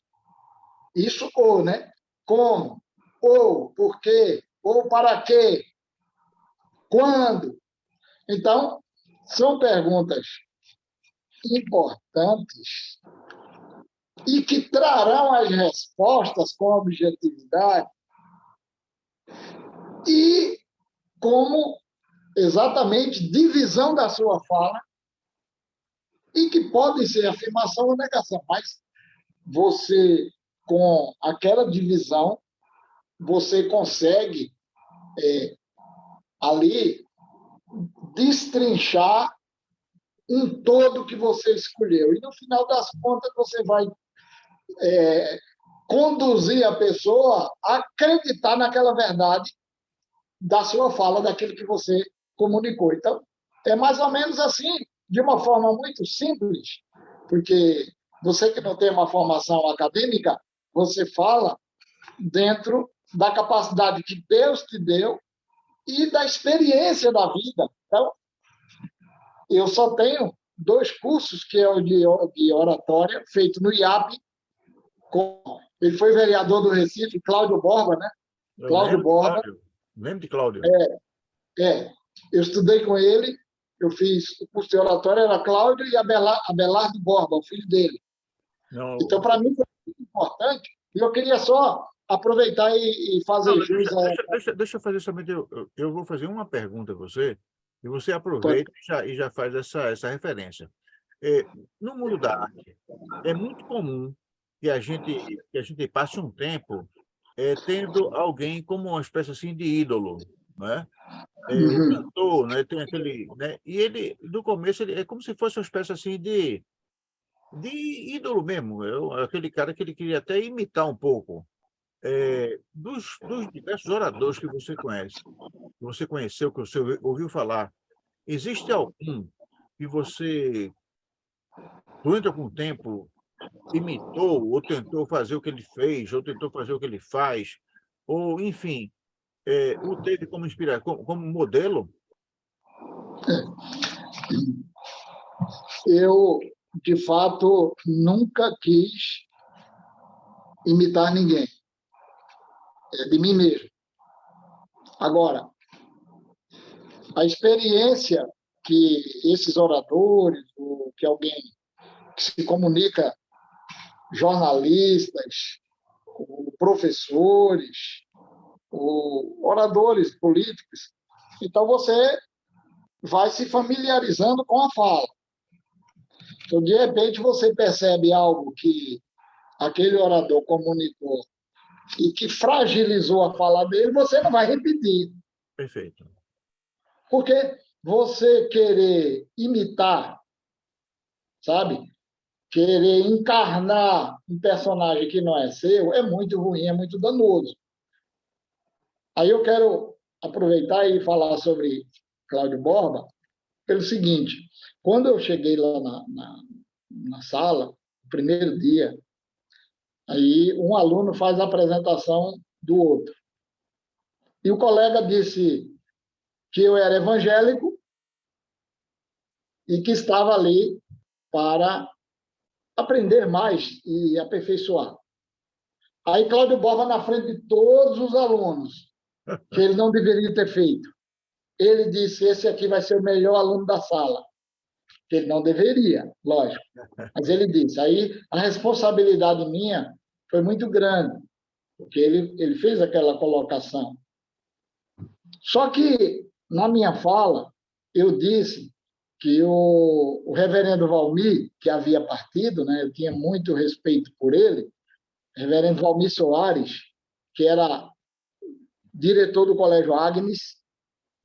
B: isso ou, né? Como, ou, por quê, ou para quê, quando. Então, são perguntas importantes e que trarão as respostas com objetividade e como exatamente divisão da sua fala e que podem ser afirmação ou negação, mas você, com aquela divisão, você consegue ali destrinchar um todo que você escolheu. E, no final das contas, você vai conduzir a pessoa a acreditar naquela verdade da sua fala, daquilo que você comunicou. Então, é mais ou menos assim, de uma forma muito simples, porque você que não tem uma formação acadêmica, você fala dentro da capacidade que Deus te deu e da experiência da vida. Então, eu só tenho 2 cursos, que é o de oratória, feito no IAP, ele foi vereador do Recife, Cláudio Borba, né? Cláudio Borba.
A: Lembro de Cláudio.
B: Eu estudei com ele, eu fiz o curso de oratória, era Cláudio e Abelardo Borba, o filho dele.
A: Não.
B: Então, para mim, foi muito importante, e eu queria só aproveitar e fazer jus a...
A: Deixa eu fazer somente... Eu vou fazer uma pergunta a você, E você aproveita e já faz essa referência. No mundo da arte, é muito comum que a gente passe um tempo tendo alguém como uma espécie assim de ídolo, né? O
B: Uhum.
A: cantor, né? Tem aquele, né? E ele, no começo, ele é como se fosse uma espécie assim de ídolo mesmo. Aquele cara que ele queria até imitar um pouco. Dos diversos oradores que você conhece, que você conheceu, que você ouviu falar, existe algum que você, durante algum tempo, imitou ou tentou fazer o que ele fez, ou tentou fazer o que ele faz, ou, enfim, o teve como inspiração, como modelo?
B: Eu, de fato, nunca quis imitar ninguém, de mim mesmo. Agora, a experiência que esses oradores, ou que alguém que se comunica, jornalistas, ou professores, ou oradores políticos, então você vai se familiarizando com a fala. Então, de repente, você percebe algo que aquele orador comunicou e que fragilizou a fala dele, você não vai repetir.
A: Perfeito.
B: Porque você querer imitar, sabe? Querer encarnar um personagem que não é seu é muito ruim, é muito danoso. Aí eu quero aproveitar e falar sobre Cláudio Borba pelo seguinte: quando eu cheguei lá na sala, no primeiro dia, aí um aluno faz a apresentação do outro. E o colega disse que eu era evangélico e que estava ali para aprender mais e aperfeiçoar. Aí Cláudio Borba, na frente de todos os alunos, que ele não deveria ter feito, ele disse: esse aqui vai ser o melhor aluno da sala. Que ele não deveria, lógico. Mas ele disse. Aí a responsabilidade minha foi muito grande, porque ele fez aquela colocação. Só que, na minha fala, eu disse que o reverendo Valmir, que havia partido, né, eu tinha muito respeito por ele, reverendo Valmir Soares, que era diretor do Colégio Agnes,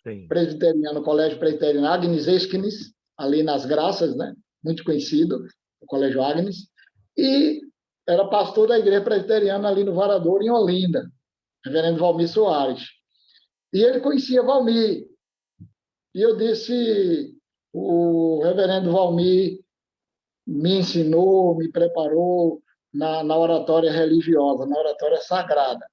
A: Sim.
B: presbiteriano, Colégio Presbiteriano Agnes Esquines, ali nas Graças, né, muito conhecido, o Colégio Agnes, e era pastor da igreja presbiteriana ali no Varadouro, em Olinda, reverendo Valmir Soares. E ele conhecia Valmir. E eu disse: o reverendo Valmir me ensinou, me preparou na oratória religiosa, na oratória sagrada.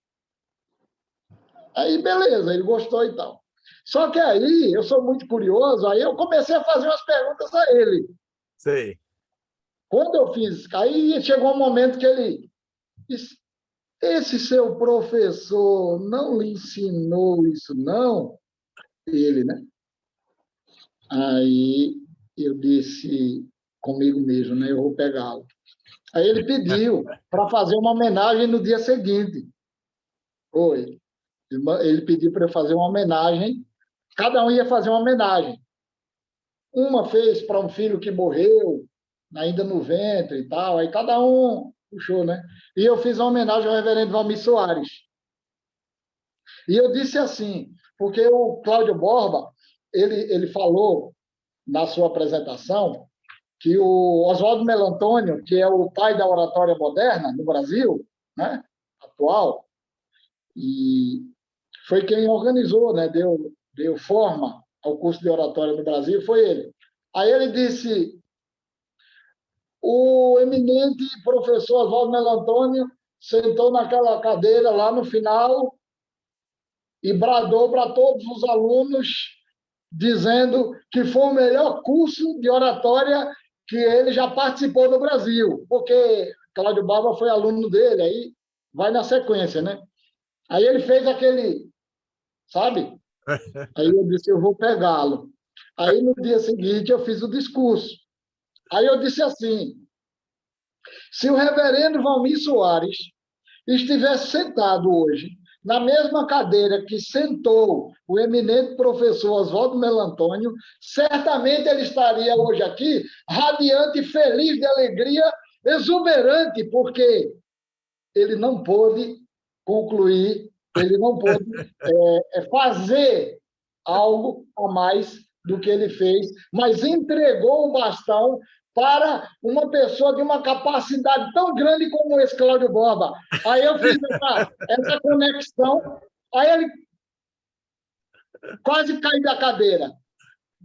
B: Aí, beleza, ele gostou e tal. Só que aí, eu sou muito curioso, aí eu comecei a fazer umas perguntas a ele.
A: Sei.
B: Quando eu fiz, aí chegou um momento que ele disse: esse seu professor não lhe ensinou isso, não? Ele, né? Aí eu disse comigo mesmo, né? Eu vou pegá-lo. Aí ele pediu para fazer uma homenagem no dia seguinte. Foi. Ele pediu para eu fazer uma homenagem. Cada um ia fazer uma homenagem. Uma fez para um filho que morreu, ainda no ventre e tal. Aí cada um puxou, né? E eu fiz uma homenagem ao reverendo Valmir Soares. E eu disse assim, porque o Cláudio Borba, ele falou na sua apresentação que o Oswaldo Melantônio, que é o pai da oratória moderna no Brasil, né, atual, e foi quem organizou, né, deu forma ao curso de oratória no Brasil, foi ele. Aí ele disse: o eminente professor Oswaldo Melantônio sentou naquela cadeira lá no final e bradou para todos os alunos, dizendo que foi o melhor curso de oratória que ele já participou no Brasil, porque Cláudio Barba foi aluno dele, aí vai na sequência, né? Aí ele fez aquele, sabe? Aí eu disse: eu vou pegá-lo. Aí no dia seguinte eu fiz o discurso. Aí eu disse assim: se o reverendo Valmir Soares estivesse sentado hoje na mesma cadeira que sentou o eminente professor Oswaldo Melantônio, certamente ele estaria hoje aqui, radiante, feliz de alegria, exuberante, porque ele não pôde concluir, ele não pôde fazer algo a mais do que ele fez, mas entregou o bastão para uma pessoa de uma capacidade tão grande como esse Cláudio Borba. Aí eu fiz essa conexão, aí ele quase caiu da cadeira.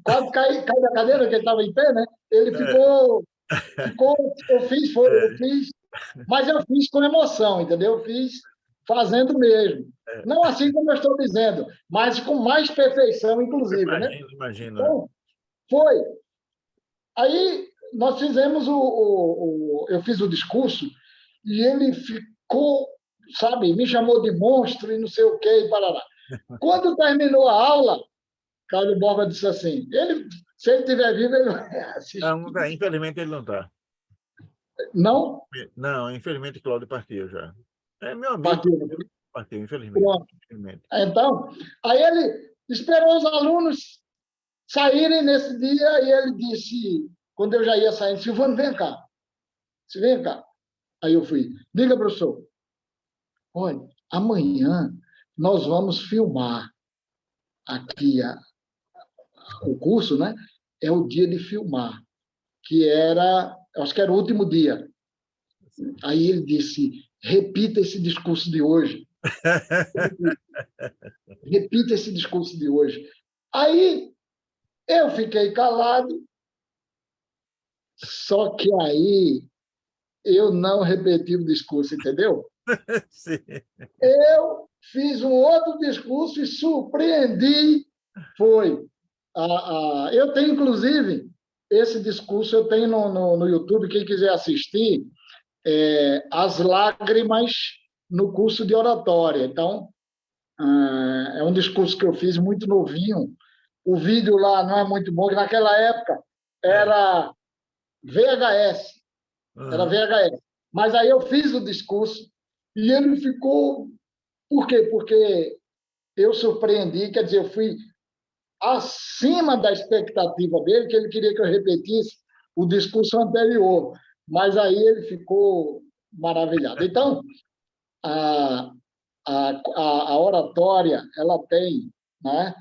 B: Quase caiu da cadeira, porque ele estava em pé, né? Ele ficou eu fiz, mas eu fiz com emoção, entendeu? Eu fiz fazendo mesmo. Não assim como eu estou dizendo, mas com mais perfeição, inclusive, né?
A: Imagino.
B: Então, foi. Aí nós fizemos eu fiz o discurso e ele ficou, sabe, me chamou de monstro e não sei o quê, e parará. Quando terminou a aula, Carlos Borba disse assim, se ele estiver vivo, ele vai assistir.
A: Não, infelizmente ele não está.
B: Não?
A: Não, infelizmente o Cláudio partiu já. É meu amigo. Partiu, infelizmente.
B: Infelizmente. Então, aí ele esperou os alunos saírem nesse dia e ele disse, quando eu já ia saindo, Silvano, vem cá. Vem cá. Aí eu fui, diga, professor, olha, amanhã nós vamos filmar aqui o curso, né? É o dia de filmar, que era, acho que era o último dia. Aí ele disse, repita esse discurso de hoje. Repita esse discurso de hoje. Aí eu fiquei calado, só que aí eu não repeti o discurso, entendeu?
A: Sim.
B: Eu fiz um outro discurso e surpreendi. Foi. Eu tenho, inclusive, esse discurso, eu tenho no YouTube, quem quiser assistir, As Lágrimas no curso de oratória. Então, é um discurso que eu fiz muito novinho. O vídeo lá não é muito bom, que naquela época era VHS. Era VHS. Mas aí eu fiz o discurso e ele ficou... Por quê? Porque eu surpreendi, quer dizer, eu fui acima da expectativa dele, que ele queria que eu repetisse o discurso anterior. Mas aí ele ficou maravilhado. Então, a oratória, ela tem, né,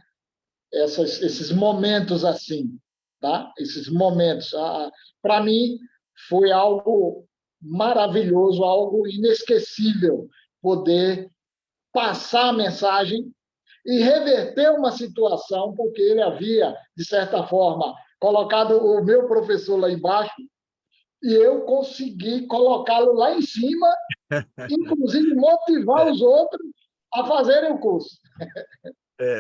B: esses momentos assim, tá? Esses momentos. Para mim, foi algo maravilhoso, algo inesquecível poder passar a mensagem e reverter uma situação, porque ele havia, de certa forma, colocado o meu professor lá embaixo e eu consegui colocá-lo lá em cima, inclusive motivar os outros a fazerem o curso.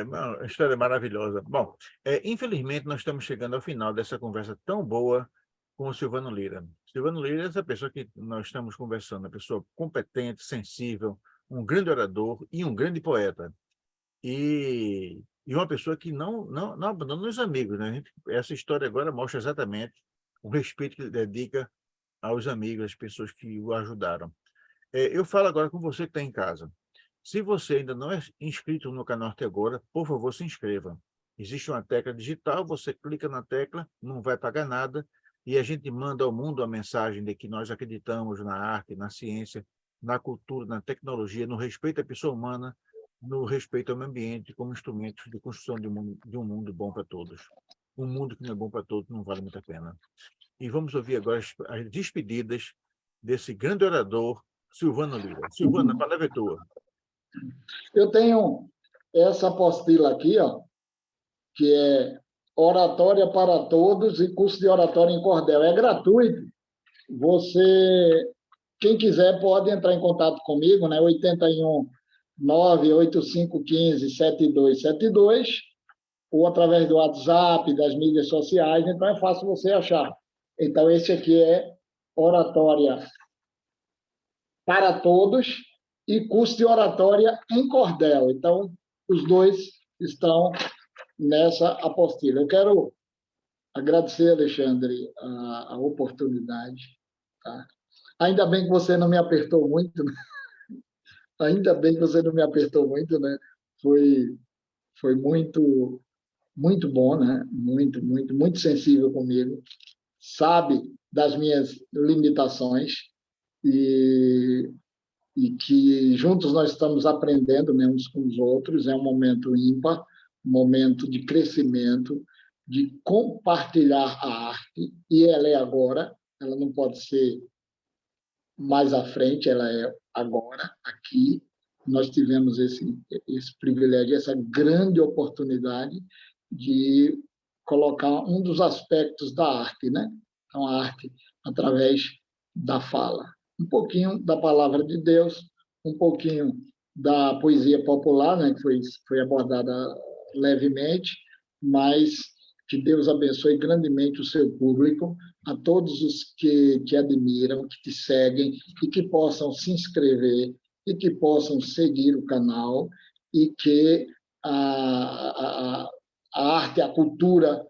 A: Uma história maravilhosa. Bom, infelizmente, nós estamos chegando ao final dessa conversa tão boa com o Silvano Lira. Silvano Lira é essa pessoa que nós estamos conversando, uma pessoa competente, sensível, um grande orador e um grande poeta. E uma pessoa que não abandona os amigos, né? Essa história agora mostra exatamente o respeito que ele dedica aos amigos, às pessoas que o ajudaram. Eu falo agora com você que está em casa. Se você ainda não é inscrito no canal Arte Agora, por favor, se inscreva. Existe uma tecla digital, você clica na tecla, não vai pagar nada, e a gente manda ao mundo a mensagem de que nós acreditamos na arte, na ciência, na cultura, na tecnologia, no respeito à pessoa humana, no respeito ao meio ambiente, como instrumentos de construção de um mundo bom para todos. Um mundo que não é bom para todos não vale muito a pena. E vamos ouvir agora as despedidas desse grande orador, Silvano Lira. Silvano, a palavra é tua.
B: Eu tenho essa apostila aqui, ó, que é Oratória para Todos e curso de oratória em cordel. É gratuito. Quem quiser, pode entrar em contato comigo, né? 81 98515 7272, ou através do WhatsApp, das mídias sociais, então é fácil você achar. Então, esse aqui é Oratória para Todos e curso de oratória em cordel. Então, os dois estão nessa apostila. Eu quero agradecer, Alexandre, a oportunidade. Tá? Ainda bem que você não me apertou muito, né? Ainda bem que você não me apertou muito, né? Foi muito, muito bom, né? Muito, muito, muito sensível comigo. Sabe das minhas limitações e, e que juntos nós estamos aprendendo, né, uns com os outros. É um momento ímpar, um momento de crescimento, de compartilhar a arte, e ela é agora, ela não pode ser mais à frente, ela é agora, aqui. Nós tivemos esse privilégio, essa grande oportunidade de colocar um dos aspectos da arte, né? Então, a arte através da fala. Um pouquinho da palavra de Deus, um pouquinho da poesia popular, né? Que foi abordada levemente, mas que Deus abençoe grandemente o seu público, a todos os que te admiram, que te seguem e que possam se inscrever e que possam seguir o canal e que a arte, a cultura,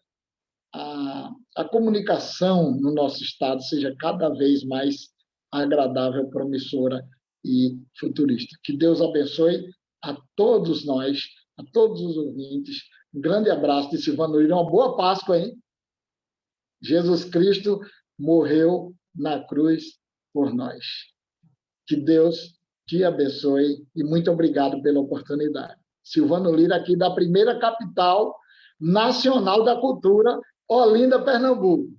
B: a comunicação no nosso estado seja cada vez mais agradável, promissora e futurista. Que Deus abençoe a todos nós, a todos os ouvintes. Um grande abraço de Silvano Lira. Uma boa Páscoa, hein? Jesus Cristo morreu na cruz por nós. Que Deus te abençoe e muito obrigado pela oportunidade. Silvano Lira, aqui da primeira capital nacional da cultura, Olinda, Pernambuco.